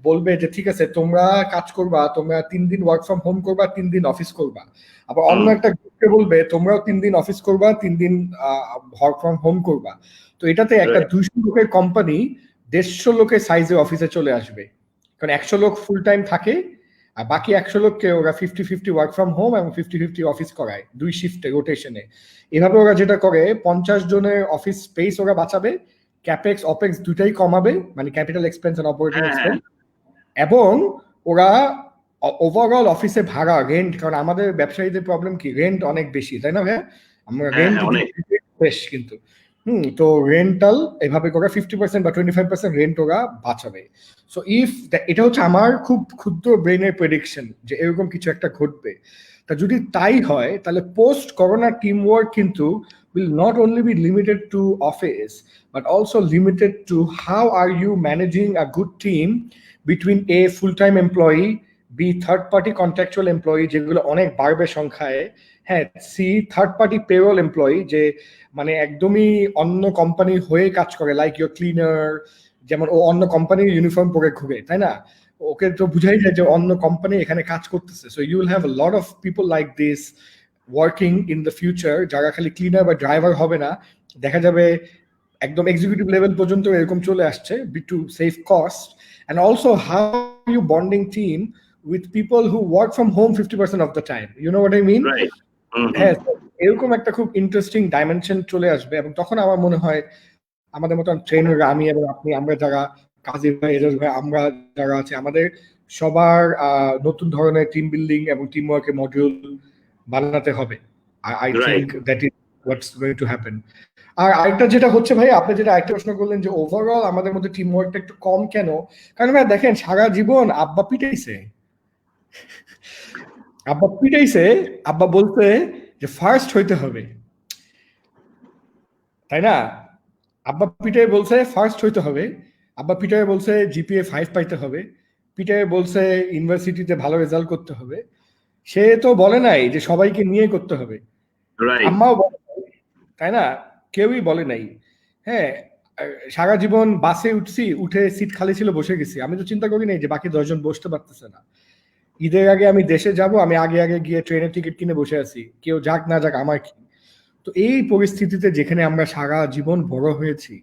বলবে যে ঠিক আছে তোমরা কাজ করবা, তোমরা 3 দিন ওয়ার্ক ফ্রম হোম করবা, 3 দিন অফিস করবা। আবার অন্য একটা গ্রুপকে বলবে তোমরাও 3 দিন অফিস করবা, 3 দিন ওয়ার্ক ফ্রম হোম করবা। তো এটাতে একটা 200 লোকের কোম্পানি 150 লোকের সাইজে অফিসে চলে আসবে, কারণ 100 লোক ফুল টাইম থাকে আর বাকি 100 লোককে ওরা 50-50 ওয়ার্ক ফ্রম হোম এবং 50-50 অফিস করায় 2 শিফটে রোটেশনে। এভাবে ওরা যেটা করে 50 জনের অফিস স্পেস ওরা বাঁচাবে, ক্যাপেক্স অপেক্স দুটাই কমাবে, মানে capital expense and operating expense, এবং ওরা ওভারঅল অফিসে ভাড়া রেন্ট, কারণ আমাদের ব্যবসায়ীদের প্রবলেম কি, রেন্ট অনেক বেশি, তাই না ভাইয়া? আমরা রেন্ট বেশ, কিন্তু তো রেন্টাল এভাবে করে 50% বা 25% রেন্ট ওরা বাঁচাবে। সো এটা হচ্ছে আমার খুব ক্ষুদ্র ব্রেনের প্রেডিকশন যে এরকম কিছু একটা ঘটবে। তা যদি তাই হয় তাহলে পোস্ট করোনা টিম ওয়ার্ক কিন্তু will not only be limited to office but also limited to how are you managing a good team between a full-time employee, B third party contractual employee যেগুলো অনেক বাড়বে সংখ্যায়, হ্যাঁ, C third party payroll employee যে মানে একদমই অন্য company হয়ে কাজ করে, লাইক ইউর ক্লিনার, যেমন ও অন্য কোম্পানির ইউনিফর্ম পরে ঘুরে, তাই না? ওকে তো বুঝাই যায় যে অন্য কোম্পানি এখানে কাজ করতেছে। So you will have a lot of people like this working in the future, যারা খালি ক্লিনার বা ড্রাইভার হবে না, দেখা যাবে একদম এক্সিকিউটিভ লেভেল পর্যন্ত এরকম চলে আসছে, to save cost. And also how you bonding team with people who work from home 50% of the time, you know what I mean? Right. হ্যাঁ, এরকম একটা খুব ইন্টারেস্টিং ডাইমেনশন চলে আসবে, এবং তখন আমার মনে হয় আমাদের মতন ট্রেনার, আমি এবং আপনি, আমরা যারা কাজী ভাই, এজাজ ভাই, আমরা যারা আছে, আমাদের সবার নতুন ধরনের টিম বিল্ডিং এবং টিম ওয়ার্কের মডিউল বানাতে হবে। I think that is what's going to happen. আর আরেকটা যেটা হচ্ছে ভাই, আপনি যেটা আরেকটা প্রশ্ন করলেন যে ওভারঅল আমাদের মধ্যে টিম ওয়ার্কটা একটু কম কেন, কারণ ভাই দেখেন সারা জীবন আব্বা পিটাইছে, আব্বা বলতে যে ফার্স্ট হইতে হবে, তাই না? আব্বা পিটাই বলছে ফার্স্ট হইতে হবে, আব্বা পিটাই বলছে জিপিএ 5 পাইতে হবে, পিটাই বলছে ইউনিভার্সিটিতে ভালো রেজাল্ট করতে হবে। সে তো বলে নাই যে সবাইকে নিয়ে করতে হবে, রাইট। আম্মাও বলে নাই, তাই না? কেউই বলে নাই। হ্যাঁ, সারা জীবন বাসে উঠছি, উঠে সিট খালি ছিল বসে গেছি, আমি তো চিন্তা করি নাই যে বাকি 10 জন বসতে পারতেছে না। ঈদের আগে আমি দেশে যাব, আমি আগে আগে গিয়ে ট্রেনের টিকিট কিনে বসে আছি, কেউ যাক না যাক আমার কি। তো এই পরিস্থিতিতে যেখানে আমরা সারা জীবন বড় হয়েছি,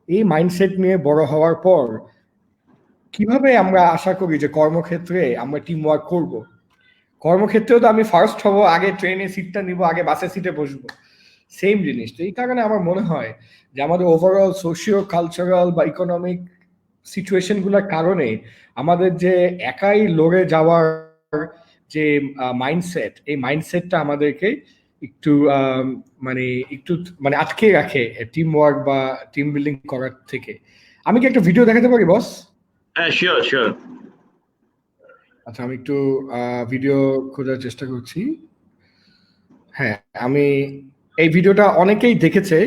এই মাইন্ডসেট নিয়ে বড় হওয়ার পর কিভাবে আমরা আশা করি যে কর্মক্ষেত্রে আমরা টিম ওয়ার্ক করব? কর্মক্ষেত্রেও তো আমি ফার্স্ট হব, আগে ট্রেনে সিটটা নিব, আগে বাসের সিটে বসবো, সেম জিনিস। তো এই কারণে আমার মনে হয় যে আমাদের ওভারঅল সোশিও কালচারাল বা ইকোনমিক সিচুয়েশনগুলোর কারণে আমাদের যে একাই লড়ে যাওয়ার যে মাইন্ডসেট, এই মাইন্ডসেটটা আমাদেরকে একটু একটু আটকে রাখে টিম ওয়ার্ক বা টিম বিল্ডিং করার থেকে। আমি কি একটা ভিডিও দেখাতে পারি বস? হ্যাঁ, শিওর শিওর। আচ্ছা, আমি একটু ভিডিও খোঁজার চেষ্টা করছি। হ্যাঁ, আমি এই ভিডিওটা অনেকেই দেখেছে,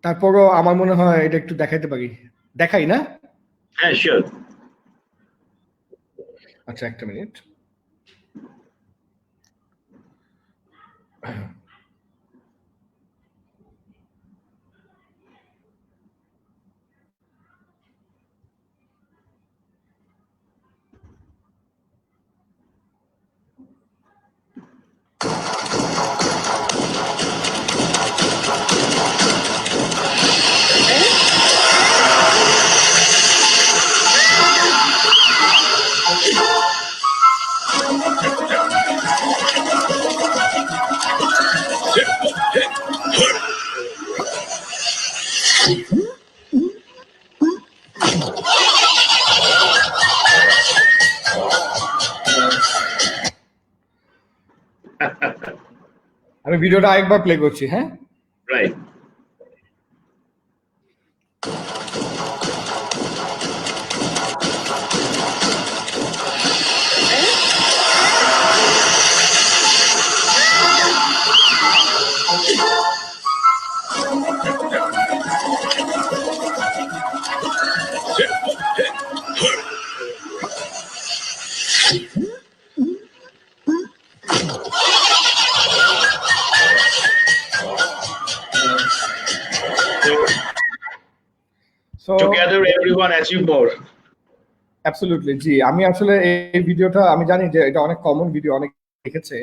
তারপরও আমার মনে হয় এটা একটু দেখাইতে পারি। দেখাই না? হ্যাঁ, শিওর। আচ্ছা, একটা মিনিট। আমি ভিডিওটা আরেকবার প্লে করছি, হ্যাঁ? Right. So Together everyone achieve more. Absolutely, জি। আমি আসলে এই ভিডিওটা আমি জানি যে এটা অনেক কমন ভিডিও, অনেক দেখেছে।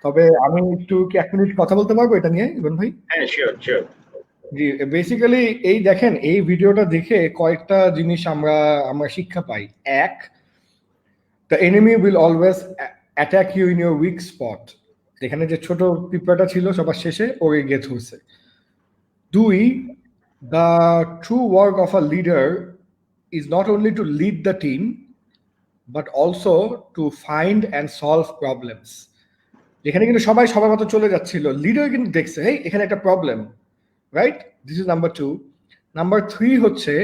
তবে আমি একটু কি 1 মিনিট কথা বলতে পারবো এটা নিয়ে, ইবন ভাই? হ্যাঁ, শিওর শিওর। জি, বেসিক্যালি এই দেখেন এই ভিডিওটা দেখে কয়েকটা জিনিস আমরা আমরা শিক্ষা পাই। এক, the enemy will always attack you in your weak spot. এখানে যে ছোট পিঁপড়াটা ছিল সবার শেষে ওরে গিয়ে ধরছে। 2, the true work of a leader is not only to lead the team but also to find and solve problems. যেখানে কিন্তু সবাই সবার মতো চলে যাচ্ছিল, লিডার কিন্তু দেখছে এই এখানে একটা problem, right? This is number 2। Number 3 হচ্ছে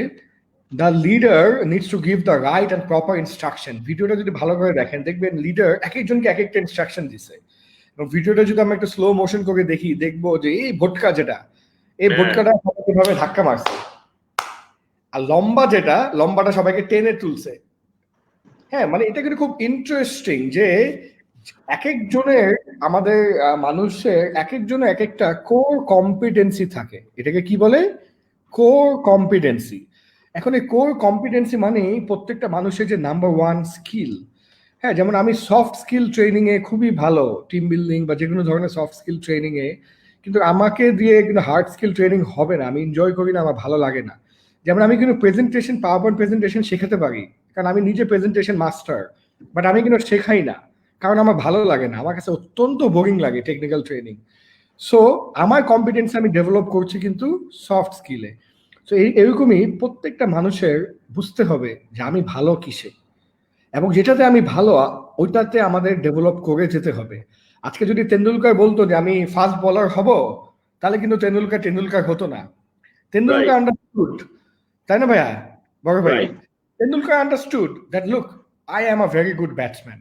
the leader needs to give the right and proper instruction. ভিডিওটা যদি ভালো করে দেখেন দেখবেন লিডার এক একজনকে এক একটা ইনস্ট্রাকশন দিছে, এবং ভিডিওটা যদি আমরা একটু স্লো মোশন করে দেখি দেখবো যে এই ভোটকা যেটা, এই ভোটকাটা সবাইকে ভাবে ধাক্কা মারছে, আর লম্বাটা সবাইকে টেনে তুলছে। হ্যাঁ, মানে এটা কিন্তু খুব ইন্টারেস্টিং যে এক একজনের আমাদের মানুষের এক একজনের এক একটা কোর কম্পিটেন্সি থাকে। এটাকে কি বলে? Core competency. এখন এই কোর কম্পিটেন্সি মানে প্রত্যেকটা মানুষের যে নাম্বার 1 স্কিল। হ্যাঁ, যেমন আমি সফট স্কিল ট্রেনিং এ খুবই ভালো, টিম বিল্ডিং বা যে কোনো ধরনের সফট স্কিল ট্রেনিং এ, কিন্তু আমাকে দিয়ে কিন্তু হার্ড স্কিল ট্রেনিং হবে না, আমি এনজয় করি না, আমার ভালো লাগে না। যেমন আমি কিন্তু প্রেজেন্টেশন, পাওয়ার পয়েন্ট প্রেজেন্টেশন শেখাতে পারি, কারণ আমি নিজে প্রেজেন্টেশন মাস্টার, বাট আমি কিন্তু শেখাই না কারণ আমার ভালো লাগে না, আমার কাছে অত্যন্ত বোরিং লাগে টেকনিক্যাল ট্রেনিং। সো আমার কম্পিটেন্স আমি ডেভেলপ করছি কিন্তু সফট স্কিলে। সো এরকমই প্রত্যেকটা মানুষের বুঝতে হবে যে আমি ভালো কিসে, এবং যেটাতে আমি ভালো ওইটাতে আমাদের ডেভেলপ করে যেতে হবে। আজকে যদি তেন্ডুলকার বলতো যে আমি ফাস্ট বলার হব, তাহলে কিন্তু টেন্ডুলকার হতো না। টেন্ডুলকার আন্ডারস্টুড, তাই না ভাইয়া, বড় ভাই? Tendulkar understood that look, I am a very good batsman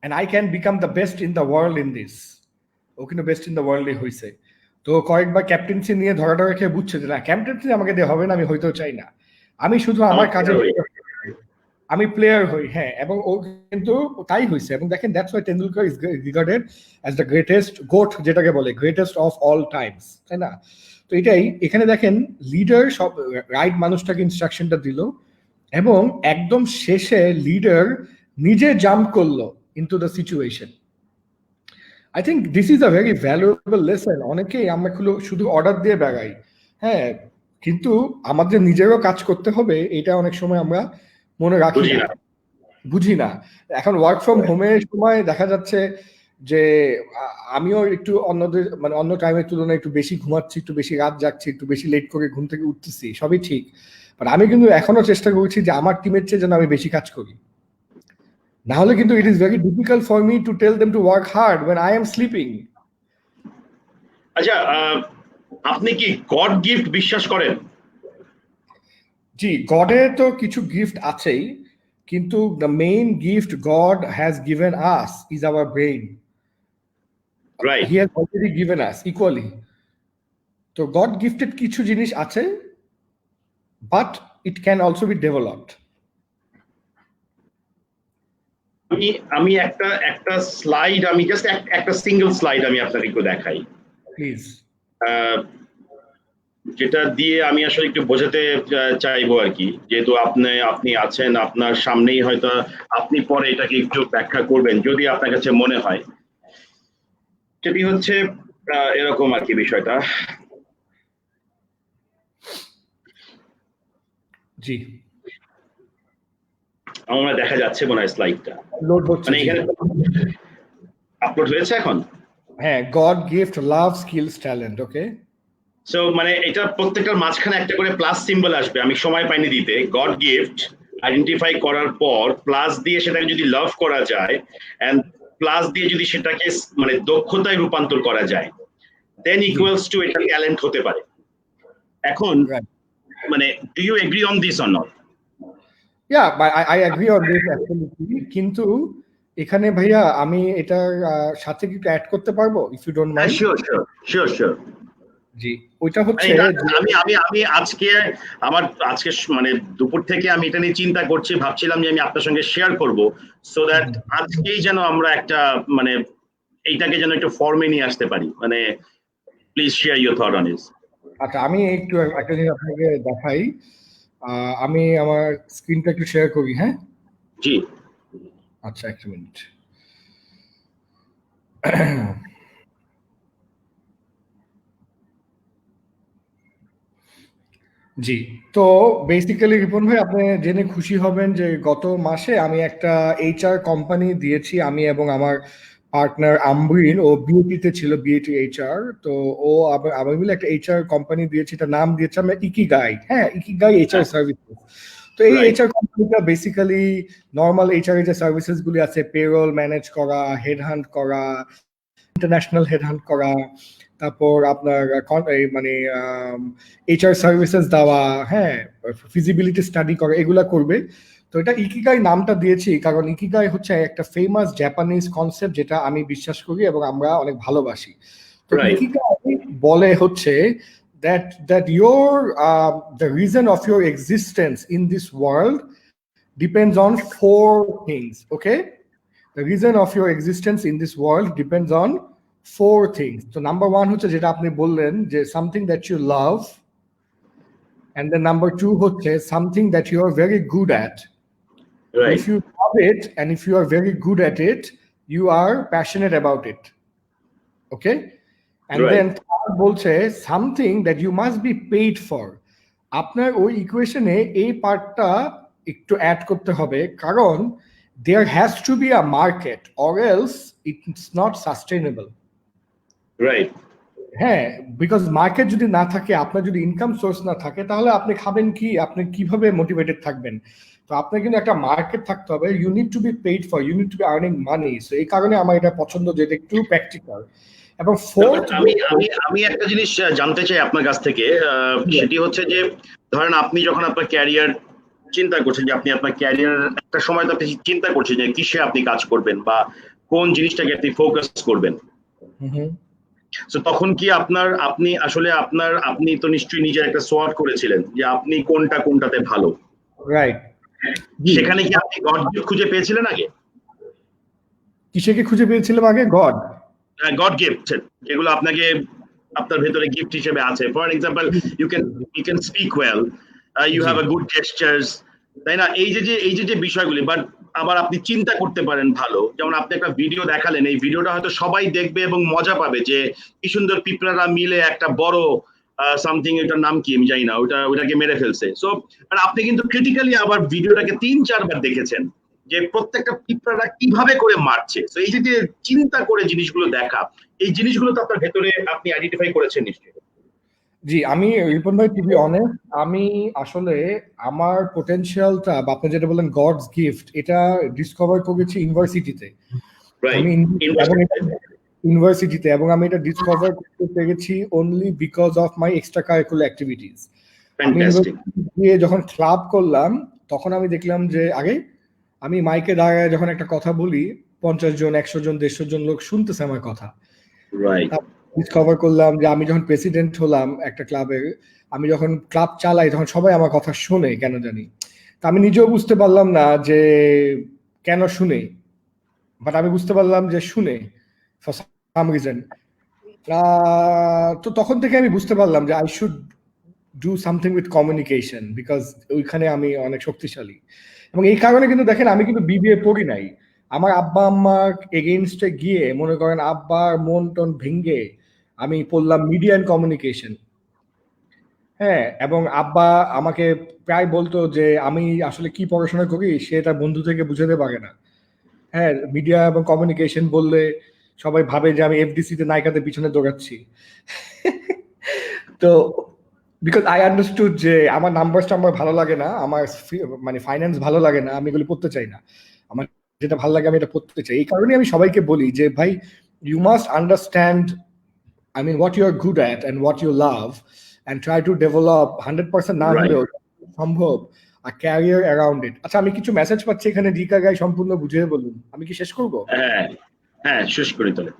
and I can become the best in the world in this. ও কিন্তু বেস্ট ইন দ্য ওয়ার্ল্ডে হয়েছে। তো কয়েকবার ক্যাপ্টেন্সি নিয়ে ধরাধরা খেয়ে বুঝছে যে না, ক্যাপ্টেন্সি আমাকে দিয়ে হবে না, আমি হইতেও চাই না, আমি শুধু আমার কাজে আমি প্লেয়ার হই। হ্যাঁ, এবং ও কিন্তু তাই হয়েছে। এবং দেখেন, that's why Tendulkar is regarded as the greatest goat, যেটাকে বলে গ্রেটেস্ট অফ অল টাইমস, তাই না? তো এটাই এখানে দেখেন, লিডার সব রাইট মানুষটাকে ইনস্ট্রাকশনটা দিল এবং একদম শেষে লিডার নিজে জাম্প করলো into the situation. I think this is a very valuable lesson. অনেকেই আমরা শুধু অর্ডার দিয়ে বেড়াই, হ্যাঁ, কিন্তু আমাদের নিজেরও কাজ করতে হবে, এটা অনেক সময় আমরা মনে রাখি না, বুঝি না। এখন ওয়ার্ক ফ্রম হোমের সময় দেখা যাচ্ছে যে আমিও একটু অন্যদের মানে অন্য টাইমের তুলনায় একটু বেশি ঘুমাচ্ছি, একটু বেশি রাত জাগছি, একটু বেশি লেট করে ঘুম থেকে উঠতেছি, সবই ঠিক। বাট আমি কিন্তু এখনো চেষ্টা করছি যে আমার টিমের চেয়ে যেন আমি বেশি কাজ করি, না হলে কিন্তু it is very difficult for me to tell them to work hard when I am sleeping. আচ্ছা, আপনি কি গড গিফট বিশ্বাস করেন? জি, গডের তো কিছু গিফট আছেই, কিন্তু the main gift god has given us is our brain. Right, he has already given us equally. তো গড গিফটেড কিছু জিনিস আছে, but it can also be developed. আমি একটা স্লাইড, আমি জাস্ট একটা সিঙ্গেল স্লাইড আমি আপনাকে একটু দেখাই প্লিজ, যেটা দিয়ে আমি আসলে একটু বোঝাতে চাইবো আর কি, যেহেতু আপনি আছেন, আপনার সামনেই হয়তো আপনি পরে এটাকে একটু ব্যাখ্যা করবেন যদি আপনার কাছে মনে হয়। সেটি হচ্ছে এরকম আর কি বিষয়টা। জি, আমার দেখা যাচ্ছে মনে হয় স্লাইডটা, লোড হচ্ছে, মানে এখানে আপলোড হয়েছে এখন। হ্যাঁ, গড গিফট লাভ স্কিলস ট্যালেন্ট, ওকে। সো মানে এটা প্রত্যেকটার মাঝখানে একটা করে প্লাস সিম্বল আসবে, আমি সময় পাইনি দিতে। গড গিফট আইডেন্টিফাই করার পর প্লাস দিয়ে সেটাকে যদি লাভ করা যায়, এন্ড প্লাস দিয়ে যদি সেটাকে মানে দক্ষতায় রূপান্তর করা যায়, দেন ইকুয়ালস টু এটা ট্যালেন্ট হতে পারে। এখন মানে do you agree on this or not? Yeah, I agree on this absolutely. কিন্তু এখানে ভাইয়া আমি এটার সাথে কি অ্যাড করতে পারবো, if you don't mind? Sure sure sure. জি, ওইটা হচ্ছে আমি আজকে মানে দুপুর থেকে আমি এটা নিয়ে চিন্তা করছি, ভাবছিলাম যে আমি আপনার সঙ্গে শেয়ার করব, সো দ্যাট আজকেই যেন আমরা একটা মানে এইটাকে যেন একটু ফর্মে নিয়ে আসতে পারি। মানে please share your thought on this. আচ্ছা, আমি একটু একটা জিনিস আপনাকে দেখাই। আমি আমার স্ক্রিনটা একটু শেয়ার করি, হ্যাঁ? জি, আচ্ছা, একটা মিনিট। জি, তো বেসিক্যালি রিপন ভাই, আপনি জেনে খুশি হবেন যে গত মাসে আমি একটা এইচআর কোম্পানি দিয়েছি, আমি এবং আমার পার্টনার আমরিন, ও বিএটিতে ছিল, বিএটি এইচআর। তো ও আমি মিলে একটা এইচআর কোম্পানি দিয়েছি, তার নাম দিয়েছি আমরা ইকিগাই। হ্যাঁ, ইকিগাই এইচআর সার্ভিসেস। তো এই এইচআর কোম্পানিটা বেসিক্যালি নর্মাল এইচআর এর যে সার্ভিসেস গুলি আছে, পেরোল ম্যানেজ করা, হেডহান্ট করা, ইন্টারন্যাশনাল হেডহান্ট করা, তারপর আপনার মানে এইচআর সার্ভিসেস দেওয়া, হ্যাঁ, ফিজিবিলিটি স্টাডি করা, এগুলা করবে। তো এটা ইকিগাই নামটা দিয়েছি কারণ ইকিগাই হচ্ছে একটা ফেমাস জাপানিজ কনসেপ্ট, যেটা আমি বিশ্বাস করি এবং আমরা অনেক ভালোবাসি। তো ইকিগাই বলে হচ্ছে that your the reason of your existence in this world depends on 4 things, okay? The reason of your existence in this world depends on 4 things. So number 1 হচ্ছে যেটা আপনি বললেন, যে something that you love, and then number 2 হচ্ছে something that you are very good at. Right. If you love it and if you are very good at it, you are passionate about it, okay? And then বলছে something that you must be paid for. আপনার ওই ইকুয়েশনে এই পার্টটা একটু add করতে হবে, কারণ there has to be a market or else it's not sustainable. Right. হ্যাঁ, বিকজ মার্কেট যদি না থাকে, আপনার যদি ইনকাম সোর্স না থাকে, তাহলে আপনি খাবেন কি, আপনি কিভাবে মোটিভেটেড থাকবেন? তো আপনার কিন্তু একটা মার্কেট থাকতে হবে, you need to be paid for, you need to be earning money. So এই কারণে আমার এটা পছন্দ, যেটা একটু প্র্যাকটিক্যাল। এবং ফোর্থ আমি আমি আমি একটা জিনিস জানতে চাই আপনার কাছ থেকে, সেটি হচ্ছে যে ধরেন আপনি যখন আপনার ক্যারিয়ার চিন্তা করছেন, যে আপনি আপনার ক্যারিয়ার একটা সময় তো আপনি চিন্তা করছেন যে কিসে আপনি কাজ করবেন বা কোন জিনিসটাকে আপনি ফোকাস করবেন, তো তখন কি আপনি তো নিশ্চয়ই নিজের একটা সোয়াট করেছিলেন যে আপনি কোনটাতে ভালো, রাইট, সেখানে কি আপনি গড গিফট খুঁজে পেয়েছিলেন আগে? কিসেকে খুঁজে পেয়েছিলাম আগে? গড গিফট, যেগুলো আপনাকে আপনার ভেতরে গিফট হিসেবে আছে। For example, you can speak well, you have a good gestures, তাই না? এই যে বিষয়গুলি, বাট আবার আপনি চিন্তা করতে পারেন ভালো। যেমন আপনি একটা ভিডিও দেখালেন, এই ভিডিওটা হয়তো সবাই দেখবে এবং মজা পাবে যে কি সুন্দর পিঁপড়ারা মিলে একটা বড় সামথিং, এটার নাম কি আমি জানি না, ওটাকে মেরে ফেলছে। সো আপনি কিন্তু ক্রিটিক্যালি আবার ভিডিওটাকে 3-4 বার দেখেছেন যে প্রত্যেকটা পিঁপড়ারা কিভাবে করে মারছে। তো এই যে চিন্তা করে জিনিসগুলো দেখা, এই জিনিসগুলো তো আপনার ভেতরে আপনি আইডেন্টিফাই করেছেন নিশ্চয়ই। জি, আমি রিপন ভাই, টু বি অনেস্ট, আমি আসলে আমার পোটেনশিয়ালটা বা আপনি যেটা বললেন গডস গিফট, এটা ডিসকভার করেছি ইউনিভার্সিটিতে। আমি ইউনিভার্সিটিতে, এবং আমি এটা ডিসকভার করতে পেরেছি only because of my extra curricular activities. আমি ইউনিভার্সিটি গিয়ে যখন ক্লাব করলাম, তখন আমি দেখলাম যে আগে আমি মাইকে দাঁড়ায় যখন একটা কথা বলি, 50 জন, 100 জন, 150 জন লোক শুনতেছে আমার কথা। ডিসকভার করলাম যে আমি যখন প্রেসিডেন্ট হলাম একটা ক্লাবের, আমি যখন ক্লাব চালাই তখন সবাই আমার কথা শুনে, কেন জানি। তা আমি নিজেও বুঝতে পারলাম না যে কেন শুনে, বাট আমি বুঝতে পারলাম যে শুনে ফর সাম রিজন। তো তখন থেকে আমি বুঝতে পারলাম যে I should do something with communication, because ওইখানে আমি অনেক শক্তিশালী। এবং এই কারণে কিন্তু দেখেন, আমি কিন্তু বিবিএ পড়ি নাই। আমার আব্বা আম্মার এগেইনস্টে গিয়ে, মনে করেন আব্বার মন টন ভেঙ্গে, আমি পড়লাম মিডিয়া অ্যান্ড কমিউনিকেশন। হ্যাঁ, এবং আব্বা আমাকে প্রায় বলতো যে আমি আসলে কি পড়াশোনা করি সেটা বন্ধু থেকে বুঝাতে পারে না। হ্যাঁ, মিডিয়া এবং কমিউনিকেশন বললে সবাই ভাবে যে আমি এফডিসিতে নায়িকাদের পিছনে দৌড়াচ্ছি। তো বিকজ আই আন্ডারস্টুড যে আমার নাম্বারটা আমার ভালো লাগে না, আমার মানে ফাইন্যান্স ভালো লাগে না, আমি এগুলো পড়তে চাই না। আমার যেটা ভালো লাগে আমি এটা পড়তে চাই। এই কারণে আমি সবাইকে বলি যে ভাই, you must understand, I mean, what you are good at and what you love, and try to develop 100% না হলেও সম্ভব a career around it. আচ্ছা, আমি কিছু মেসেজ পাচ্ছি এখানে, ইকিগাই সম্পূর্ণ বুঝিয়ে বলুন। আমি কি শেষ করব? হ্যাঁ, শেষ করি তাহলে।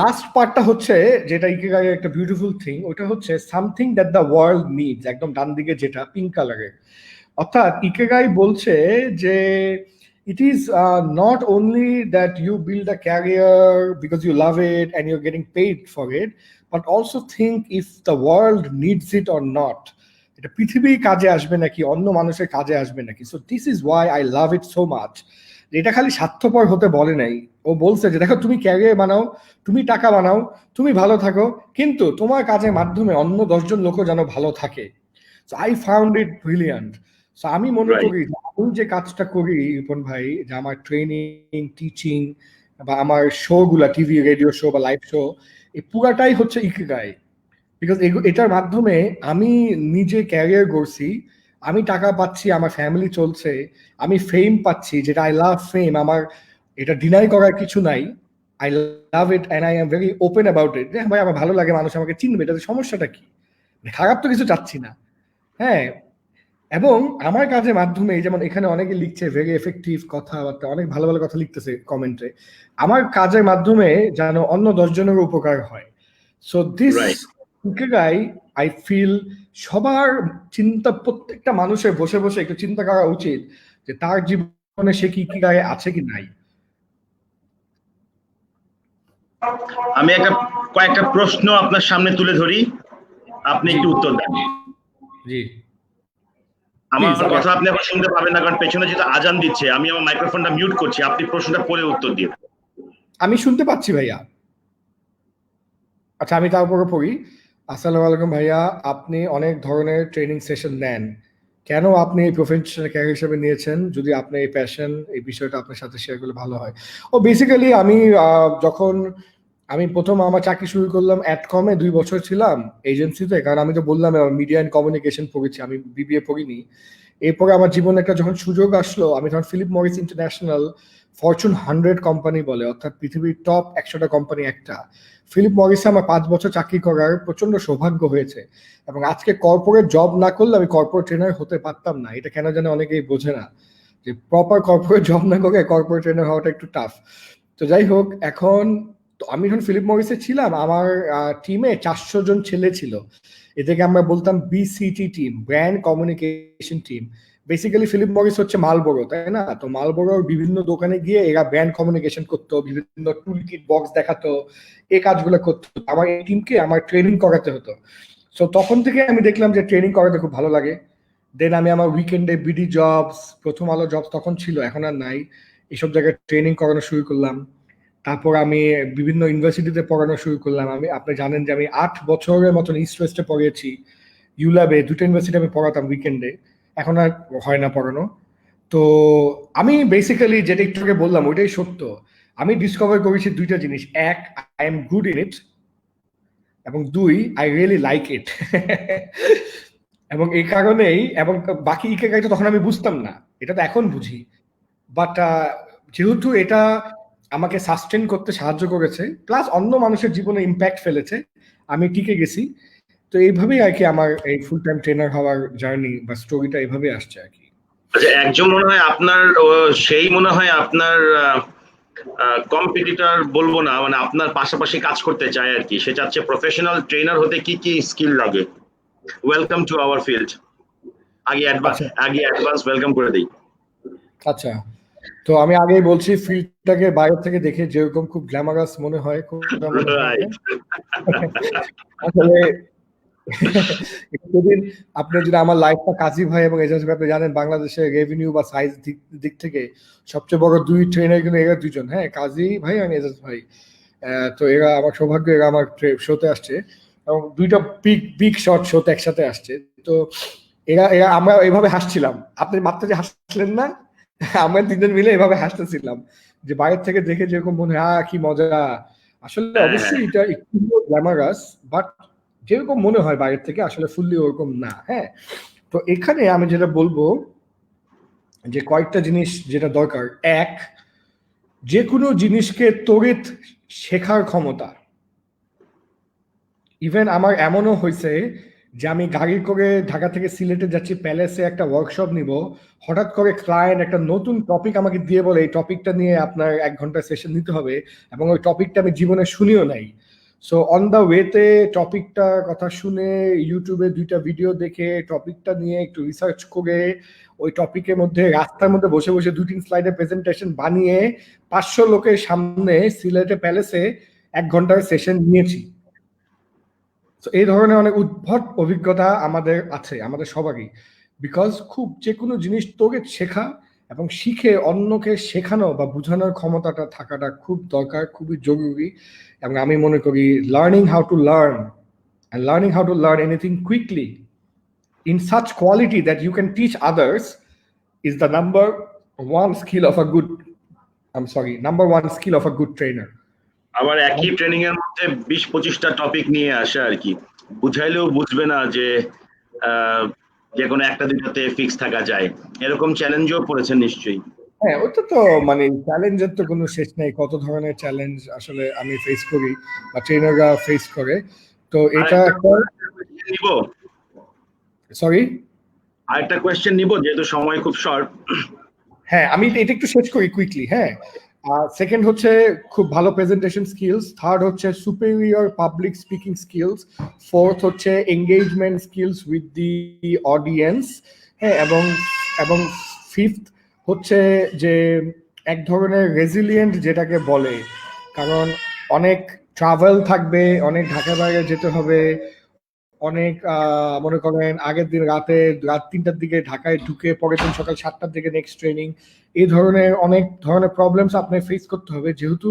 লাস্ট পার্টটা হচ্ছে যেটা ইকিগাই একটা বিউটিফুল থিং, ওটা হচ্ছে something that the world needs, একদম ডান দিকে যেটা পিঙ্ক কালারের। অর্থাৎ ইকিগাই বলছে যে it is not only that you build a career because you love it and you're getting paid for it, but also think if the world needs it or not. এটা পৃথিবী কাজে আসবে নাকি, অন্য মানুষের কাজে আসবে নাকি। So this is Y I love it so much. এটা খালি স্বার্থপর হতে বলে নাই, ও বলছে যে দেখো, তুমি ক্যারিয়ার বানাও, তুমি টাকা বানাও, তুমি ভালো থাকো, কিন্তু তোমার কাজের মাধ্যমে অন্য 10 জন লোকও যেন ভালো থাকে। So I found it brilliant. So আমি মনে করি আমি যে কাজটা করি রিপন ভাই, যে আমার ট্রেনিং, টিচিং বা আমার শো গুলা, টিভি, রেডিও শো বা লাইভ শো, এই পুরাটাই হচ্ছে ইকিগাই। বিকজ এটার মাধ্যমে আমি নিজে ক্যারিয়ার গড়ছি, আমি টাকা পাচ্ছি, আমার ফ্যামিলি চলছে, আমি ফেম পাচ্ছি, যেটা আই লাভ ফেম, আমার এটা ডিনাই করার কিছু নাই। I love it and I am very open about it. ভাই আমার ভালো লাগে, মানুষ আমাকে চিনবে, এটাতে সমস্যাটা কি? খারাপ তো কিছু চাচ্ছি না। হ্যাঁ, এবং আমার কাজের মাধ্যমে, যেমন এখানে অনেকে লিখছে ভেরি এফেক্টিভ কথাবার্তা, অনেক ভালো ভালো কথা লিখতেছে কমেন্টে, আমার কাজের মাধ্যমে যেন অন্য 10 জনের উপকার হয়। So this ikigai, I feel সবার চিন্তা, প্রত্যেকটা মানুষের বসে বসে একটু চিন্তা করা উচিত যে তার জীবনে সে কি ইকিগাই আছে কি নাই। আমি কয়েকটা প্রশ্ন আপনার সামনে তুলে ধরি, আপনি একটু উত্তর দেন। জি, আমার কথা আপনি এখন শুনতে পাবেন না, কারণ পেছনে যেটা আজান দিচ্ছে। আমি আমার মাইক্রোফোনটা মিউট করছি, আপনি প্রশ্নটা পরে উত্তর দিন। আমি শুনতে পাচ্ছি ভাইয়া। আচ্ছা, আমি তারপরে পড়ি। আসসালামু আলাইকুম ভাইয়া, আপনি অনেক ধরনের ট্রেনিং সেশন নেন, কেন আপনি এই প্রফেশনাল ক্যারিয়ার হিসেবে নিয়েছেন? যদি আপনি এই প্যাশন, এই বিষয়টা আপনার সাথে শেয়ার করলে ভালো হয়। ও বেসিক্যালি আমি যখন আমি প্রথম আমার চাকরি শুরু করলাম অ্যাডকমে, 2 বছর ছিলাম এজেন্সিতে, কারণ আমি তো বললাম মিডিয়া অ্যান্ড কমিউনিকেশন পড়েছি, আমি বিবিএ পড়িনি। এরপরে আমার জীবনে একটা যখন সুযোগ আসলো, আমি তখন Philip Morris International Fortune 100 company বলে, অর্থাৎ পৃথিবীর টপ 100টা কোম্পানি একটা। ফিলিপ মরিসে আমার 5 বছর চাকরি করার প্রচন্ড সৌভাগ্য হয়েছে, এবং আজকে কর্পোরেট জব না করলে আমি কর্পোরেট ট্রেনার হতে পারতাম না। এটা কেন জানে অনেকেই বোঝে না, যে প্রপার কর্পোরেট জব না করে কর্পোরেট ট্রেনার হওয়াটা একটু টাফ। তো যাই হোক, এখন তো আমি যখন ফিলিপ মরিসে ছিলাম, আমার টিমে 400 জন ছেলে ছিল। এটাকে আমরা বলতাম BCT team, brand communication team. Basically Philip Morris হচ্ছে মালবোরো, তাই না? তো মালবোরোর বিভিন্ন দোকানে গিয়ে এরা ব্র্যান্ড কমিউনিকেশন করতো, বিভিন্ন টুল কিট বক্স দেখাতো, এই কাজগুলো করতো। আমার এই টিমকে আমার ট্রেনিং করাতে হতো। সো তখন থেকে আমি দেখলাম যে ট্রেনিং করাতে খুব ভালো লাগে। দেন আমি আমার উইকেন্ডে বিডি জবস, প্রথম আলো জবস তখন ছিল, এখন আর নাই, এইসব জায়গায় ট্রেনিং করানো শুরু করলাম। তারপর আমি বিভিন্ন ইউনিভার্সিটিতে পড়ানো শুরু করলাম। আপনি জানেন যে আমি 8 বছরের মতন ইস্ট ওয়েস্টে পড়িয়েছি, ইউল্যাবে, দুটো ইউনিভার্সিটি আমি পড়াতাম উইকেন্ডে, এখন আর হয় না পড়ানো। তো আমি বেসিক্যালি যেটা একটু আগে বললাম ওইটাই সত্য। আমি ডিসকভার করেছি দুইটা জিনিস: এক, I am good in it, এবং দুই, আই রিয়েলি লাইক ইট। এবং এই কারণেই, এবং বাকি ইকেগাইটা তখন আমি বুঝতাম না, এটা তো এখন বুঝি। বাট যেহেতু এটা আমাকে সাস্টেন করতে সাহায্য করেছে, প্লাস অন্য মানুষের জীবনে ইম্প্যাক্ট ফেলেছে, আমি টিকে গেছি। তো এইভাবেই আর কি আমার এই ফুল টাইম ট্রেনার হওয়ার জার্নি বা স্টোরিটা এইভাবে আসছে আর কি। আচ্ছা, একজন মনে হয় আপনার সেই মনে হয় আপনার কম্পিটিটর বলবো না, মানে আপনার পাশাপাশি কাজ করতে চায় আর কি। সে চাচ্ছে প্রফেশনাল ট্রেনার হতে কি কি স্কিল লাগে। Welcome to our field. আগে অ্যাডভান্স ওয়েলকাম করে দিই। আচ্ছা, তো আমি আগেই বলছি, ফিল্ডটাকে বাইরে থেকে দেখে যেরকম খুব গ্ল্যামারাস মনে হয়, আসলে যদি আপনি যদি আমার লাইফটা, কাজী ভাই এবং এজাজ ভাই, আপনি জানেন বাংলাদেশের রেভিনিউ বা সাইজ দিক থেকে সবচেয়ে বড় দুই ট্রেনার কিন্তু এরা দুজন, হ্যাঁ, কাজী ভাই আর এজাজ ভাই। তো এরা আমার সৌভাগ্য, এরা আমার শোতে আসছে, এবং দুইটা বিগ শট শোতে একসাথে আসছে। তো এরা এরা আমরা এভাবে হাসছিলাম, আপনি মাত্র যে হাসলেন না, আমরা তিনজন মিলে এভাবে হাসতেছিলাম, যে বাইরের থেকে দেখে যেরকম মনে হয় কি মজা। আসলে অবশ্যই এটা একটু গ্ল্যামারাস, বাট যেরকম মনে হয় বাইরের থেকে আসলে ফুললি ওরকম না। হ্যাঁ, তো এখানে আমি যেটা বলবো যে কয়েকটা জিনিস যেটা দরকার: এক, যে কোনো জিনিসকে তড়িৎ শেখার ক্ষমতা। ইভেন আমার এমনও হয়েছে যে আমি গাড়ি করে ঢাকা থেকে সিলেটে যাচ্ছি, প্যালেসে একটা ওয়ার্কশপ নিব, হঠাৎ করে ক্লায়েন্ট একটা নতুন টপিক আমাকে দিয়ে বলে এই টপিকটা নিয়ে আপনার 1 ঘন্টা সেশন নিতে হবে, এবং ওই টপিকটা আমি জীবনে শুনিও নাই। সো অন দ্য ওয়েতে টপিকটা কথা শুনে, ইউটিউবে 2টা ভিডিও দেখে, টপিকটা নিয়ে একটু রিসার্চ করে, ওই টপিকের মধ্যে রাস্তার মধ্যে বসে বসে 2-3 স্লাইডের প্রেজেন্টেশন বানিয়ে 500 লোকের সামনে সিলেটে প্যালেসে 1 ঘন্টার সেশন নিয়েছি। এই ধরনের অনেক উদ্ভট অভিজ্ঞতা আমাদের আছে, আমাদের সবারই। বিকজ খুব যে কোনো জিনিস তোকে শেখা এবং শিখে অন্যকে শেখানো বা বোঝানোর ক্ষমতাটা থাকাটা খুব দরকার, খুবই জরুরি। এবং আমি মনে করি learning how to learn and learning how to learn anything quickly in such quality that you can teach others is the number one skill of a good trainer. আবার একই ট্রেনিং এর মধ্যে 20-25টা টপিক নিয়ে আসে আর কি। বুঝাইলেও বুঝবে না যে যে কোনো একটা দুটাতে ফিক্স থাকা যায়, এরকম চ্যালেঞ্জও পড়েছেন নিশ্চয়ই। হ্যাঁ, ওটা তো মানে চ্যালেঞ্জের তো কোনো শেষ নেই, কত ধরনের চ্যালেঞ্জ আসলে আমি ফেস করি বা ট্রেনাররা ফেস করে। তো এটা নিব, সরি, আরেকটা কোয়েশ্চেন নিব যেহেতু সময় খুব শর্ট। হ্যাঁ, আমি এটা একটু শেষ করি কুইকলি। হ্যাঁ, সেকেন্ড হচ্ছে খুব ভালো প্রেজেন্টেশন স্কিলস, থার্ড হচ্ছে superior public speaking skills, fourth হচ্ছে engagement skills with the audience, হ্যাঁ, এবং ফিফথ হচ্ছে যে এক ধরনের রেজিলিয়েন্ট যেটাকে বলে, কারণ অনেক ট্রাভেল থাকবে, অনেক ঢাকা বাইরে যেতে হবে, অনেক মনে করেন আগের দিন রাত 3টার দিকে ঢাকায় ঢুকে পরের দিন সকাল 7টার দিকে নেক্সট ট্রেনিং, এই ধরনের অনেক ধরনের প্রবলেমস আপনার ফেস করতে হবে, যেহেতু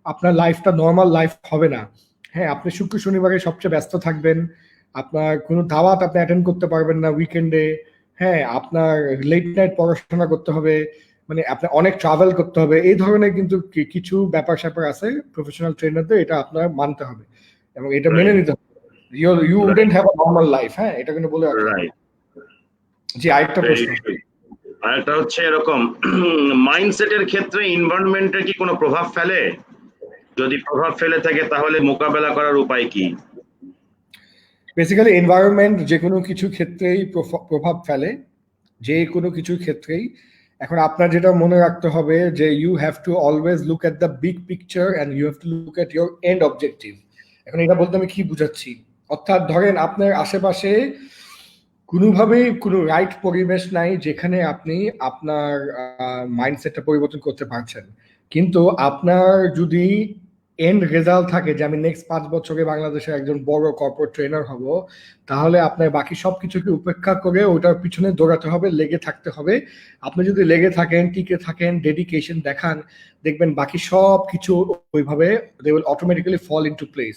আপনার লাইফটা নর্মাল লাইফ হবে না। হ্যাঁ, আপনি শুক্র শনিবারে সবচেয়ে ব্যস্ত থাকবেন, আপনার কোনো দাওয়াত আপনি অ্যাটেন্ড করতে পারবেন না উইকেন্ডে, হ্যাঁ, আপনার লেট নাইট পড়াশোনা করতে হবে, মানে আপনার অনেক ট্রাভেল করতে হবে। এই ধরনের কিন্তু কিছু ব্যাপার স্যাপার আছে প্রফেশনাল ট্রেনারদের, এটা আপনার মানতে হবে এবং এটা মেনে নিতে হবে। You wouldn't have a normal life, হ্যাঁ, এটা কিন্তু বলে রাখি। জি, আরেকটা প্রশ্ন। আর একটা হচ্ছে এরকম মাইন্ডসেটের ক্ষেত্রে এনভায়রনমেন্টের কি কোনো প্রভাব ফেলে? যদি প্রভাব ফেলে থাকে তাহলে মোকাবেলা করার উপায় কি? বেসিক্যালি এনভায়রনমেন্ট যে কোনো কিছু ক্ষেত্রেই প্রভাব ফেলে, যে কোনো কিছু ক্ষেত্রেই। এখন আপনার যেটা মনে রাখতে হবে যে you have to always look at the big picture and you have to look at your end objective. এখন এটা বলতে আমি কি বুঝাচ্ছি, অর্থাৎ ধরেন আপনার আশেপাশে কোনোভাবেই কোনো রাইট পরিবেশ নাই যেখানে আপনি আপনার মাইন্ডসেটটা পরিবর্তন করতে পারছেন, কিন্তু আপনার যদি এন্ড রেজাল্ট থাকে যে আমি নেক্সট 5 বছরে বাংলাদেশের একজন বড় কর্পোরেট ট্রেনার হব, তাহলে আপনার বাকি সবকিছুকে উপেক্ষা করে ওটার পিছনে দৌড়াতে হবে, লেগে থাকতে হবে। আপনি যদি লেগে থাকেন, টিকে থাকেন, ডেডিকেশন দেখান, দেখবেন বাকি সব কিছু ওইভাবে they will automatically fall into place.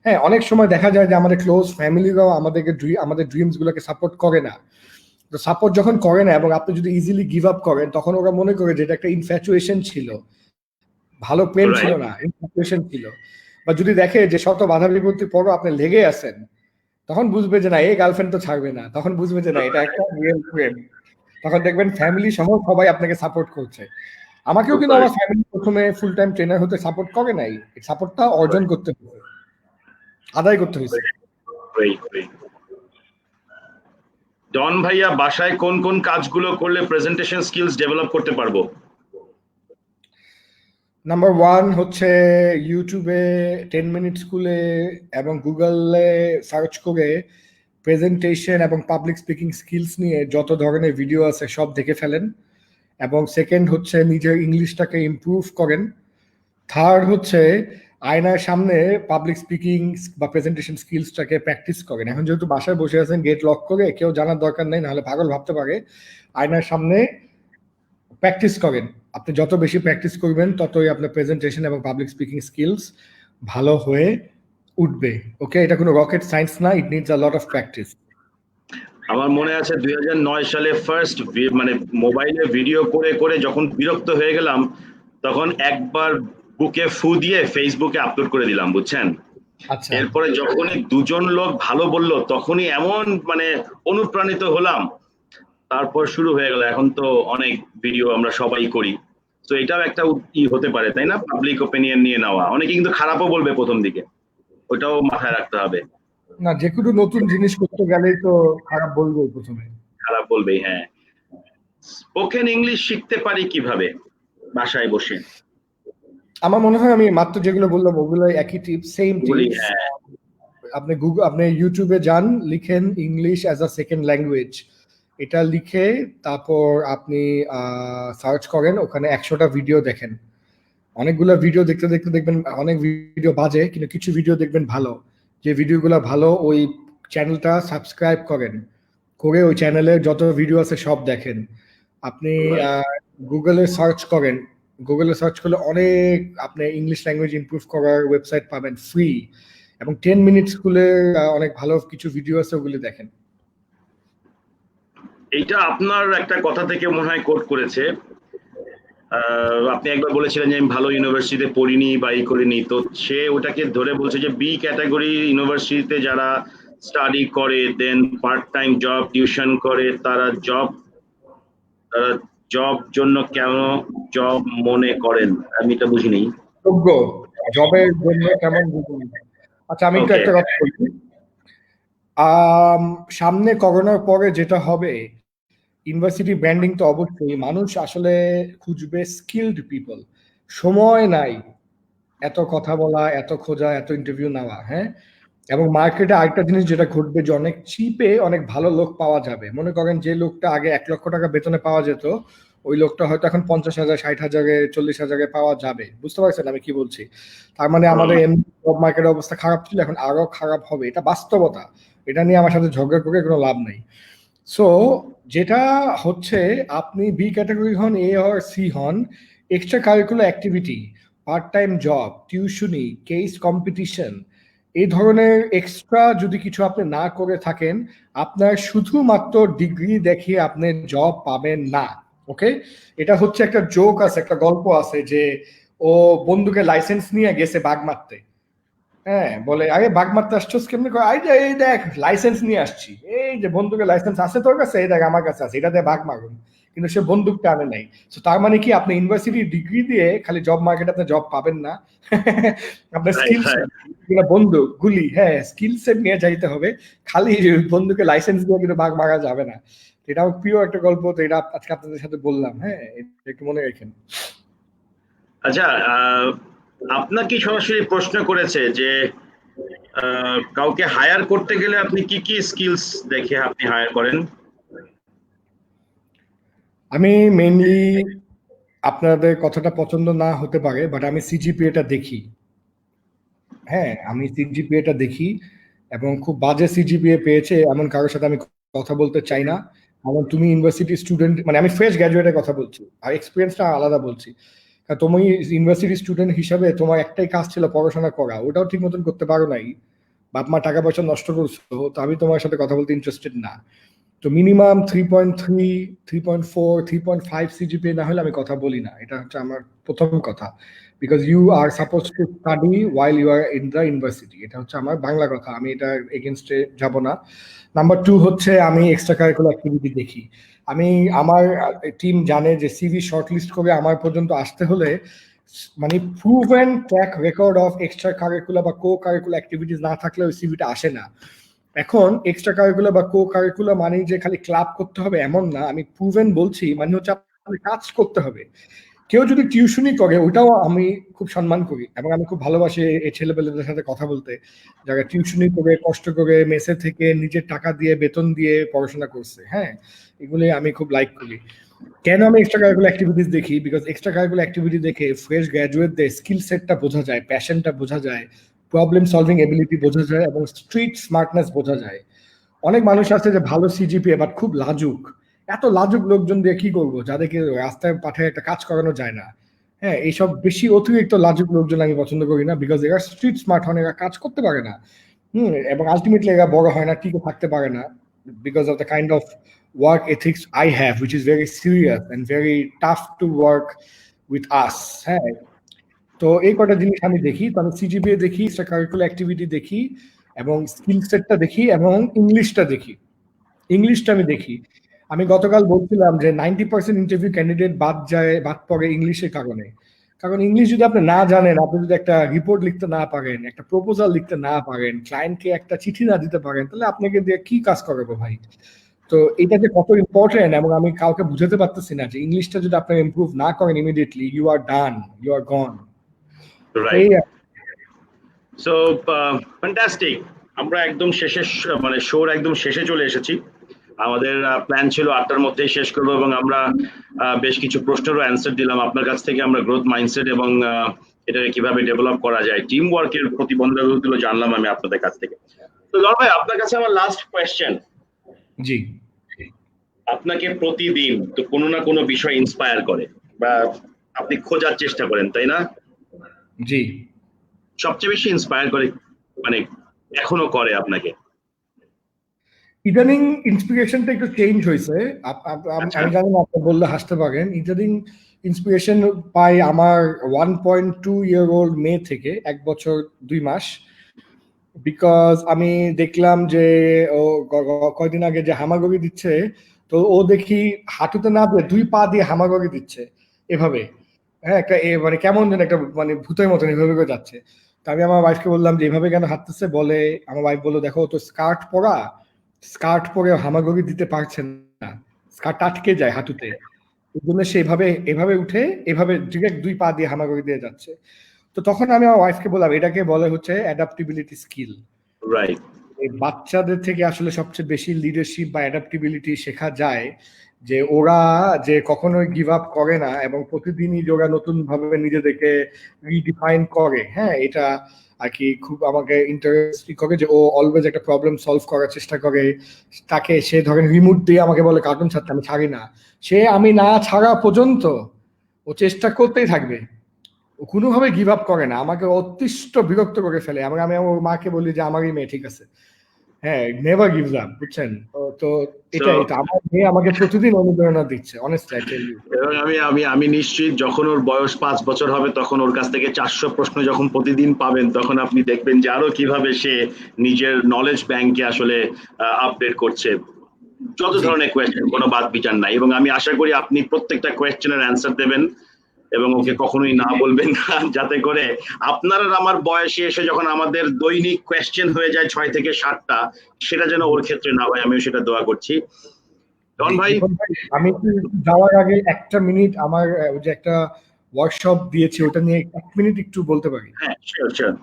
হ্যাঁ, অনেক সময় দেখা যায় যে আমাদের ক্লোজ ফ্যামিলিরাও আমাদেরকে আমাদের ড্রিমস গুলোকে সাপোর্ট করে না। তো সাপোর্ট যখন করে না এবং আপনি যদি ইজিলি গিভ আপ করেন, তখন ওরা মনে করে যে এটা একটা ইনফ্যাচুয়েশন ছিল, ভালো প্রেম ছিল না, ইনফ্যাচুয়েশন ছিল। বা যদি দেখে যে শত বাধা বিপত্তির পরও আপনি লেগে আছেন, তখন বুঝবে যে না, এই গার্লফ্রেন্ড তো ছাড়বে না, তখন বুঝবে যে না, এটা একটা রিয়েল প্রেম। তখন দেখবেন ফ্যামিলি সহ সবাই আপনাকে সাপোর্ট করছে। আমাকেও কিন্তু আমার ফ্যামিলি প্রথমে ফুল টাইম ট্রেনার হতে সাপোর্ট করে নাই, সাপোর্টটা অর্জন করতে হবে, আদায় করতে হয়েছে। ডন ভাইয়া, বাসায় কোন কোন কাজগুলো করলে প্রেজেন্টেশন স্কিলস ডেভেলপ করতে পারবো? নাম্বার 1 হচ্ছে ইউটিউবে 10 মিনিট স্কুলে এবং গুগলে সার্চ করে প্রেজেন্টেশন এবং পাবলিক স্পিকিং স্কিলস নিয়ে যত ধরনের ভিডিও আছে সব দেখে ফেলেন। এবং সেকেন্ড হচ্ছে নিজের ইংলিশটাকে ইমপ্রুভ করেন। থার্ড হচ্ছে আয়নার সামনে পাবলিক স্পিকিং বা প্রেজেন্টেশন স্কিলসটাকে প্র্যাকটিস করেন। এখন যেহেতু বাসায় বসে আছেন, গেট লক করে, কেউ জানার দরকার নেই, নাহলে পাগল ভাবতে পারে। আয়নার সামনে প্র্যাকটিস করেন। আপনি যত বেশি প্র্যাকটিস করবেন ততই আপনার প্রেজেন্টেশন এবং পাবলিক স্পিকিং স্কিলস ভালো হয়ে উঠবে। ওকে, এটা কোনো রকেট সায়েন্স না, it needs a lot of practice. আমার মনে আছে 2009 সালে ফার্স্ট মানে মোবাইলে ভিডিও করে করে যখন বিরক্ত হয়ে গেলাম, তখন একবার বুকে ফু দিয়ে ফেসবুকে আপলোড করে দিলাম, বুঝছেন। আচ্ছা, এরপরে যখনই দুজন লোক ভালো বললো, তখনই এমন মানে অনুপ্রাণিত হলাম, তারপর শুরু হয়ে গেল। এখন তো অনেক ভিডিও আমরা সবাই করি, তো এটাও একটা হতে পারে, তাই না? পাবলিক ওপিনিয়ন নিয়ে নেওয়া, অনেকে কিন্তু খারাপও বলবে প্রথম দিকে, ওটাও মাথায় রাখতে হবে। না, যে কোনো নতুন জিনিস করতে গেলেই তো খারাপ বলবেই প্রথমে। খারাপ বলবেই, হ্যাঁ। স্পোকেন ইংলিশ শিখতে পারি কিভাবে বাসায় বসে? আমার মনে হয় আমি মাত্র যেগুলো বললাম ওগুলো একই টিপস, সেম টিপস। হ্যাঁ, আপনি ইউটিউবে যান, লিখেন English as a second language, এটা লিখে তারপর আপনি সার্চ করেন, ওখানে 100টা ভিডিও দেখেন। অনেকগুলো ভিডিও দেখতে দেখতে দেখবেন অনেক ভিডিও বাজে, কিন্তু কিছু ভিডিও দেখবেন ভালো। যে ভিডিওগুলো ভালো, ওই চ্যানেলটা সাবস্ক্রাইব করেন, করে ওই চ্যানেলে যত ভিডিও আছে সব দেখেন। আপনি গুগলে সার্চ করেন, গুগলে সার্চ করলে অনেক আপনি ইংলিশ ল্যাঙ্গুয়েজ ইমপ্রুভ করার ওয়েবসাইট পাবেন ফ্রি। এবং 10 মিনিট স্কুলে অনেক ভালো কিছু ভিডিও আছে, ওগুলি দেখেন। এইটা আপনার একটা কথা থেকে মনে হয় কোট করেছে। আপনি একবার বলেছিলেন যে আমি ভালো ইউনিভার্সিটিতে পড়িনি বা ই করিনি, তো সে ওটাকে ধরে বলছে যে বি ক্যাটাগরি ইউনিভার্সিটিতে যারা স্টাডি করে, দেন পার্ট টাইম জব টিউশন করে, তারা জব জন্য কেন জব মনে করেন? আমি এটা বুঝিনি। যোগ্য জবের জন্য কেমন বুঝুন। আচ্ছা, আমি একটু একটা কথা বলি। সামনে করোনার পরে যেটা হবে, ইউনিভার্সিটি ব্র্যান্ডিং তো অবশ্যই, মানুষ আসলে খুঁজবে স্কিলড পিপল। সময় নাই এত কথা বলা, এত খোঁজা, এত ইন্টারভিউ নেওয়া। হ্যাঁ, এবং মার্কেটে আরেকটা জিনিস যেটা ঘটবে যে অনেক চিপে অনেক ভালো লোক পাওয়া যাবে। মনে করেন যে লোকটা আগে 1 লক্ষ টাকা বেতনে পাওয়া যেত, ওই লোকটা হয়তো এখন 50,000, 60,000, 40,000 পাওয়া যাবে। বুঝতে পারছেন আমি কি বলছি? তার মানে আমাদের জব মার্কেটের অবস্থা খারাপ ছিল, এখন আরো খারাপ হবে, এটা বাস্তবতা। এটা নিয়ে আমার সাথে ঝগড়া করে কোনো লাভ নেই। সো যেটা হচ্ছে, আপনি বি ক্যাটাগরি হন, এ আর সি হন, extra curricular activity, part time job, টিউশনি, কেস কম্পিটিশন, এই ধরনের এক্সট্রা যদি কিছু আপনি না করে থাকেন, আপনার শুধুমাত্র ডিগ্রি দেখিয়ে আপনি জব পাবেন না। ওকে, এটা হচ্ছে একটা জোক আছে, একটা গল্প আছে যে ও বন্ধুকে লাইসেন্স নিয়ে গেছে বাঘ মারতে। হ্যাঁ, বলে আগে বাঘ মারতে আসছোস কেমনি করে, এই দেখ লাইসেন্স নিয়ে আসছি, এই যে বন্ধুকে লাইসেন্স আছে তোর কাছে, এই দেখ আমার কাছে আছে, এটা দিয়ে বাঘ মারুন। কিন্তু সে বন্দুকটা আনে নাই। তো তার মানে কি আপনি ইউনিভার্সিটি ডিগ্রি দিয়ে খালি জব মার্কেটে আপনি জব পাবেন না। আপনার রাইট, স্কিল রাইট। সেট, বন্দুক গুলি, হ্যাঁ স্কিল সেট নিয়ে যাইতে হবে। খালি বন্দুকে লাইসেন্স দিয়ে কিন্তু বাঘ মারা যাবে না। এটাও প্রিয় একটা গল্প, তো এটা আজকে আপনাদের সাথে বললাম। হ্যাঁ, এটা একটু মনে রাখেন। আচ্ছা, আপনাকে সরাসরি প্রশ্ন করেছে যে কাউকে হায়ার করতে গেলে আপনি কি কি স্কিলস দেখে আপনি হায়ার করেন? আমি মেইনলি, আপনাদের কথাটা পছন্দ না হতে পারে, বাট আমি সিজিপিএটা দেখি। হ্যাঁ, আমি সিজিপিএটা দেখি, এবং খুব বাজে সিজিপিএ পেয়েছে এমন কারোর সাথে আমি কথা বলতে চাই না। কারণ তুমি ইউনিভার্সিটি স্টুডেন্ট, মানে আমি ফ্রেশ গ্র্যাজুয়েটের কথা বলছি, আর এক্সপিরিয়েন্সটা আলাদা বলছি। কারণ তুমি ইউনিভার্সিটি স্টুডেন্ট হিসাবে তোমার একটাই কাজ ছিল পড়াশোনা করা, ওটাও ঠিক মতন করতে পারো নাই, বাপ মা টাকা পয়সা নষ্ট করছো, তো আমি তোমার সাথে কথা বলতে ইন্টারেস্টেড না। তো মিনিমাম 3.3, 3.4, 3.5 সিজিপিএ না হলে আমি কথা বলি না। এটা হচ্ছে আমার প্রথম কথা। Because you are suppose to study while you are in the university, এটা হচ্ছে আমার বাংলা কথা, আমি এটা এগেনস্টে যাব না। নাম্বার টু হচ্ছে আমি এক্সট্রা কারিকুলার অ্যাক্টিভিটি দেখি। আমি, আমার টিম জানে যে সিভি শর্টলিস্ট করে আমার পর্যন্ত আসতে হলে মানে proven track record of extra curricular বা কো কারিকুলার অ্যাক্টিভিটিস না থাকলে ওই সিভিটা আসে না। এখন এক্সট্রা কারিকুলার বা কো কারিকুলার মানে যে খালি ক্লাব করতে হবে এমন না, আমি প্রুভেন বলছি মানে হচ্ছে আপনাকে কাজ করতে হবে। কেউ যদি টিউশনি করে ওটাও আমি খুব সম্মান করি, এবং আমি খুব ভালোবাসি এই ছেলেপেলেদের সাথে কথা বলতে, যারা টিউশনি করে কষ্ট করে মেসে থেকে নিজের টাকা দিয়ে বেতন দিয়ে পড়াশোনা করছে। হ্যাঁ, এগুলি আমি খুব লাইক করি। কেন আমি এক্সট্রা কারিকুলার অ্যাক্টিভিটিস দেখি? বিকজ এক্সট্রা কারিকুলার অ্যাক্টিভিটি দেখে ফ্রেশ গ্র্যাজুয়েটদের স্কিল সেটটা বোঝা যায়, প্যাশনটা বোঝা যায়, প্রবলেম সলভিং এবিলিটি বোঝা যায়, এবং স্ট্রিট স্মার্টনেস বোঝা যায়। অনেক মানুষ আছে যে ভালো সিজিপিএ বাট খুব লাজুক। এত লাজুক লোকজন দিয়ে কি করবো, যাদেরকে রাস্তায় পাঠিয়ে একটা কাজ করানো যায় না। হ্যাঁ, এইসব বেশি অতিরিক্ত লাজুক লোকজন আমি পছন্দ করি না, বিকজ এরা স্ট্রিট স্মার্ট হন, এরা কাজ করতে পারে না। এবং আলটিমেটলি এরা বড় হয় না, টিকে থাকতে পারে না, because of the kind of work ethics I have, which is very serious and very tough to work with us. হ্যাঁ, তো এই কটা জিনিস আমি দেখি। তো আমি সিজিপিএ দেখি, এক্সট্রা কারিকুলার অ্যাক্টিভিটি দেখি, এবং স্কিল সেটটা দেখি, এবং ইংলিশটা দেখি। ইংলিশটা আমি দেখি। আমি গতকাল বলছিলাম যে 90% ইন্টারভিউ ক্যান্ডিডেট বাদ পড়ে ইংলিশের কারণে। কারণ ইংলিশ যদি আপনি না জানেন, আপনি যদি একটা রিপোর্ট লিখতে না পারেন, একটা প্রপোজাল লিখতে না পারেন, ক্লায়েন্টকে একটা চিঠি না দিতে পারেন, তাহলে আপনাকে দিয়ে কি কাজ করাবো ভাই? তো এটা যে কত ইম্পর্টেন্ট, এবং আমি কাউকে বুঝাতে পারতেছি না যে ইংলিশটা যদি আপনি ইমপ্রুভ না করেন immediately, you are done, you are gone. এই রাইট। So fantastic. আমরা একদম শেষে, মানে শোর একদম শেষে চলে এসেছি। আমাদের প্ল্যান ছিল 8টার মধ্যেই শেষ করবো, এবং আমরা বেশ কিছু প্রশ্নেরও অ্যান্সার দিলাম আপনার কাছ থেকে। আমরা গ্রোথ মাইন্ডসেট এবং এটাকে কিভাবে ডেভেলপ করা যায়, টিম ওয়ার্কের প্রতিবন্ধকগুলো জানলাম আমি আপনাদের কাছ থেকে। তো লর ভাই, আপনার কাছে আমার লাস্ট কোয়েশ্চেন। জি, আপনাকে প্রতিদিন তো কোনো না কোনো বিষয় ইন্সপায়ার করে, বা আপনি খোঁজার চেষ্টা করেন, তাই না? জি। সবচেয়ে বেশি ইন্সপায়ার করে, মানে এখনো করে আপনাকে? ইদানিং ইন্সপিরেশনটা একটু চেঞ্জ হয়েছে। আচ্ছা। আমি জানি না, আপনি বললে হাসতে পারেন। ইদানিং ইন্সপিরেশন পাই আমার 1.2 ইয়ার ওল্ড মেয়ে থেকে, 1 বছর 2 মাস। বিকজ আমি দেখলাম যে ও কয়দিন আগে যে হামাগুড়ি দিচ্ছে, তো ও দেখি হাঁটুতে না দিয়ে 2 পা দিয়ে হামাগুড়ি দিচ্ছে এভাবে। হ্যাঁ, একটা মানে কেমন যেন একটা মানে ভূতের মতন এভাবে করে যাচ্ছে। তো আমি আমার ওয়াইফকে বললাম যে এভাবে কেন হাঁটতেছে, বলে আমার ওয়াইফ বললো দেখো তো স্কার্ট পরা, স্কার্ট পরে হামাগুড়ি দিতে পারছে না, স্কার্ট আটকে যায় হাঁটুতে, এই জন্য সে এভাবে উঠে এভাবে ডিরেক্ট 2 পা দিয়ে হামাগুড়ি দিয়ে যাচ্ছে। তো তখন আমি আমার ওয়াইফকে বললাম এটাকে বলে হচ্ছে অ্যাডাপ্টিবিলিটি স্কিল। রাইট। এই বাচ্চাদের থেকে আসলে সবচেয়ে বেশি লিডারশিপ বা অ্যাডাপ্টিবিলিটি শেখা যায়, যে ওরা যে কখনোই গিভ আপ করে না, এবং প্রতিদিনই ওরা নতুন ভাবে নিজেদেরকে রিডিফাইন করে। হ্যাঁ, এটা আর কি খুব আমাকে ইন্টারেস্ট করে, যে ও অলওয়েজ একটা প্রবলেম সলভ করার চেষ্টা করে। তাকে সে ধরেন রিমোট দিয়ে আমাকে বলে কার্টুন ছাড়তে, আমি ছাড়ি না, সে আমি না ছাড়া পর্যন্ত ও চেষ্টা করতেই থাকবে, ও কোনোভাবে গিভ আপ করে না, আমাকে অতিষ্ঠ বিরক্ত করে ফেলে। আমি আমার মাকে বলি যে আমারই মেয়ে ঠিক আছে, হ্যাঁ, নেভার গিভস আপ, বুঝছেন? তো এটা আমার মেয়ে আমাকে প্রতিদিন অনুপ্রেরণা দিচ্ছে, অনেস্টলি আই টেল ইউ। এবং আমি নিশ্চিত যখন ওর বয়স 5 বছর হবে, তখন ওর কাছ থেকে 400 প্রশ্ন যখন প্রতিদিন পাবেন, তখন আপনি দেখবেন যে আরো কিভাবে সে নিজের নলেজ ব্যাংকে আসলে আপডেট করছে। যত ধরনের কোয়েশ্চেন, কোনো বাদ বিচার নাই, এবং আমি আশা করি আপনি প্রত্যেকটা কোয়েশ্চেনের অ্যান্সার দেবেন এবং ওকে কখনোই না বলবেন না, যাতে করে আপনার আর আমার বয়সে এসে যখন আমাদের দৈনিক কোয়েশ্চেন হয়ে যায় 6 থেকে 7টা, সেটা যেন ওর ক্ষেত্রে না হয়, আমিও সেটা দোয়া করছি। ডন ভাই, আমি যাওয়ার আগে একটা মিনিট আমার ওই যে একটা ওয়ার্কশপ দিয়েছি ওটা নিয়ে 1 মিনিট একটু বলতে পারি? হ্যাঁ শিওর শিওর।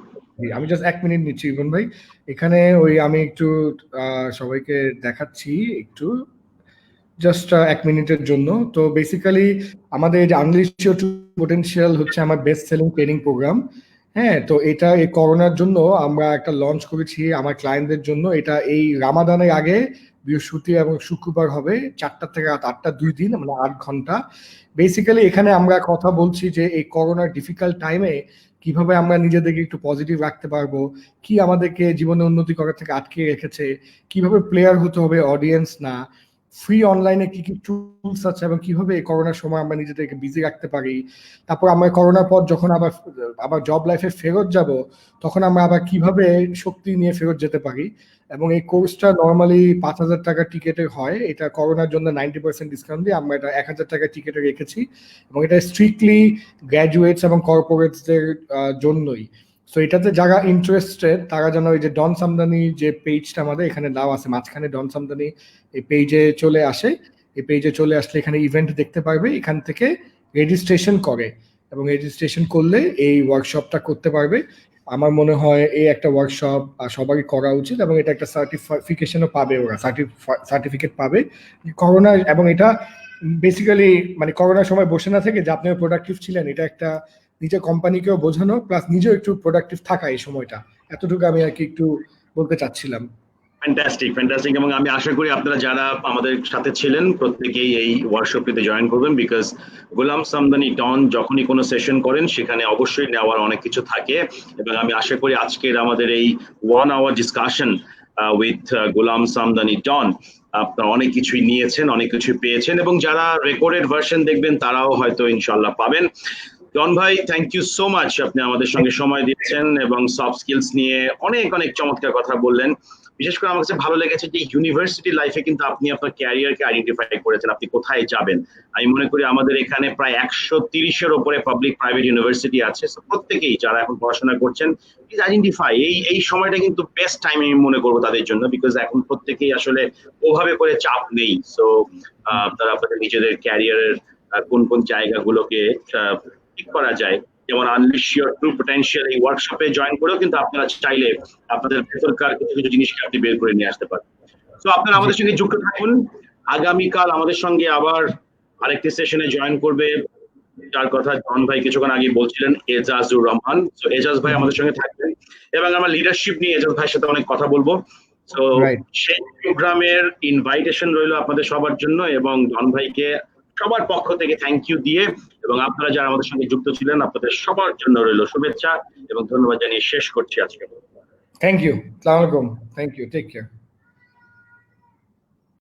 আমি জাস্ট 1 মিনিট নিচ্ছি ইমন ভাই। এখানে ওই আমি একটু সবাইকে দেখাচ্ছি একটু, জাস্ট 1 মিনিটের জন্য। তো বেসিক্যালি আমাদের এই যে আনলিশ ইওর ট্রু পোটেনশিয়াল হচ্ছে আমার বেস্ট সেলিং ট্রেনিং প্রোগ্রাম। হ্যাঁ, তো এটা এই করোনার জন্য আমরা একটা লঞ্চ করেছি আমার ক্লায়েন্টদের জন্য। এটা এই রামাদানের আগে বৃহস্পতি এবং শুক্রবার হবে, 4টা থেকে রাত 8টা, 2 দিন, মানে 8 ঘন্টা। বেসিক্যালি এখানে আমরা কথা বলছি যে এই করোনার ডিফিকাল্ট টাইমে কিভাবে আমরা নিজেদেরকে একটু পজিটিভ রাখতে পারবো, কি আমাদেরকে জীবনে উন্নতি করার থেকে আটকে রেখেছে, কিভাবে প্লেয়ার হতে হবে অডিয়েন্স না, ফ্রি অনলাইনে কি কি টুলস আছে এবং কিভাবে এই করোনার সময় আমরা নিজেদেরকে বিজি রাখতে পারি। তারপর আমরা করোনার পর যখন আবার জব লাইফে ফেরত যাব, তখন আমরা আবার কিভাবে শক্তি নিয়ে ফেরত যেতে পারি। এবং এই কোর্সটা নর্মালি 5,000 টাকা টিকেটের হয়, এটা করোনার জন্য 90% ডিসকাউন্ট দিয়ে আমরা এটা 1,000 টাকা টিকেটে রেখেছি, এবং এটা স্ট্রিক্টলি গ্র্যাজুয়েটস এবং কর্পোরেটসদের জন্যই। সো এটাতে যারা ইন্টারেস্টেড তারা যেন ওই যে ডন সামদানি যে পেজটা আমাদের এখানে দেওয়া আছে মাঝখানে, ডন সামদানি এই পেজে চলে আসে। এই পেজে চলে আসলে এখানে ইভেন্ট দেখতে পারবে, এখান থেকে রেজিস্ট্রেশন করে, এবং রেজিস্ট্রেশন করলে এই ওয়ার্কশপটা করতে পারবে। আমার মনে হয় এই একটা ওয়ার্কশপ সবারই করা উচিত, এবং এটা একটা সার্টিফিকেশনও পাবে, ওরা সার্টিফিকেট পাবে করোনা। এবং এটা বেসিক্যালি মানে করোনার সময় বসে না থেকে যে আপনিও প্রোডাক্টিভ ছিলেন, এটা একটা নিজের কোম্পানিকেও বোঝানো প্লাস নিজেও একটু প্রোডাক্টিভ থাকা এই সময়টা, এতটুকু আমি আর কি একটু বলতে চাচ্ছিলাম। ফ্যান্টাস্টিক ফ্যান্টাস্টিক, এবং আমি আশা করি আপনারা যারা আমাদের সাথে ছিলেন প্রত্যেকেই এই ওয়ার্কশপটিতে জয়েন করবেন, বিকজ গোলাম সামদানি ডন যখনই কোনো সেশন করেন সেখানে অবশ্যই নেওয়ার অনেক কিছু থাকে। এবং আমি আশা করি আজকের আমাদের এই 1 আওয়ার ডিসকাশন উইথ গোলাম সামদানি ডন আপনারা অনেক কিছুই নিয়েছেন, অনেক কিছুই পেয়েছেন, এবং যারা রেকর্ডেড ভার্সন দেখবেন তারাও হয়তো ইনশাল্লাহ পাবেন। ডন ভাই, থ্যাংক ইউ সো মাচ, আপনি আমাদের সঙ্গে সময় দিয়েছেন এবং সফট স্কিলস নিয়ে অনেক অনেক চমৎকার কথা বললেন। বিশেষ করে আমার কাছে ভালো লেগেছে যে ইউনিভার্সিটি লাইফে কিন্তু আপনি আপনার ক্যারিয়ারকে আইডেন্টিফাই করেছেন, আপনি কোথায় যাবেন। আমি মনে করি আমাদের এখানে প্রায় 130-এর উপরে পাবলিক প্রাইভেট ইউনিভার্সিটি আছে, প্রত্যেকেই যারা এখন পড়াশোনা করছেন প্লিজ আইডেন্টিফাই, এই সময়টা কিন্তু বেস্ট টাইম আমি মনে করবো তাদের জন্য, বিকজ এখন প্রত্যেকেই আসলে ওভাবে করে চাপ নেই। সো তারা আপনাদের নিজেদের ক্যারিয়ারের কোন কোন জায়গাগুলোকে ঠিক করা যায়, যেমন আনলিশ ইওর ট্রু পটেনশিয়াল এই ওয়ার্কশপে জয়েন করেও কিন্তু আপনারা চাইলে আপনাদের ভেতরকার কিছু কিছু জিনিসকে আপনি বের করে নিয়ে আসতে পারেন। তো আপনারা আমাদের সঙ্গে যুক্ত থাকুন। আগামীকাল আমাদের সঙ্গে আবার আরেকটি সেশনে জয়েন করবে, যার কথা জন ভাই কিছুক্ষণ আগে বলছিলেন, এজাজুর রহমান। তো এজাজ ভাই আমাদের সঙ্গে থাকবেন, এবং আমরা লিডারশিপ নিয়ে এজাজ ভাইয়ের সাথে অনেক কথা বলবো। তো সেই প্রোগ্রামের ইনভাইটেশন রইল আপনাদের সবার জন্য, এবং জন ভাইকে সবার পক্ষ থেকে থ্যাংক ইউ দিয়ে, এবং আপনারা যারা আমাদের সঙ্গে যুক্ত ছিলেন আপনাদের সবার জন্য রইল শুভেচ্ছা এবং ধন্যবাদ জানিয়ে শেষ করছি আজকে। থ্যাংক ইউ, আসসালামু আলাইকুম, থ্যাংক ইউ, টেক কেয়ার।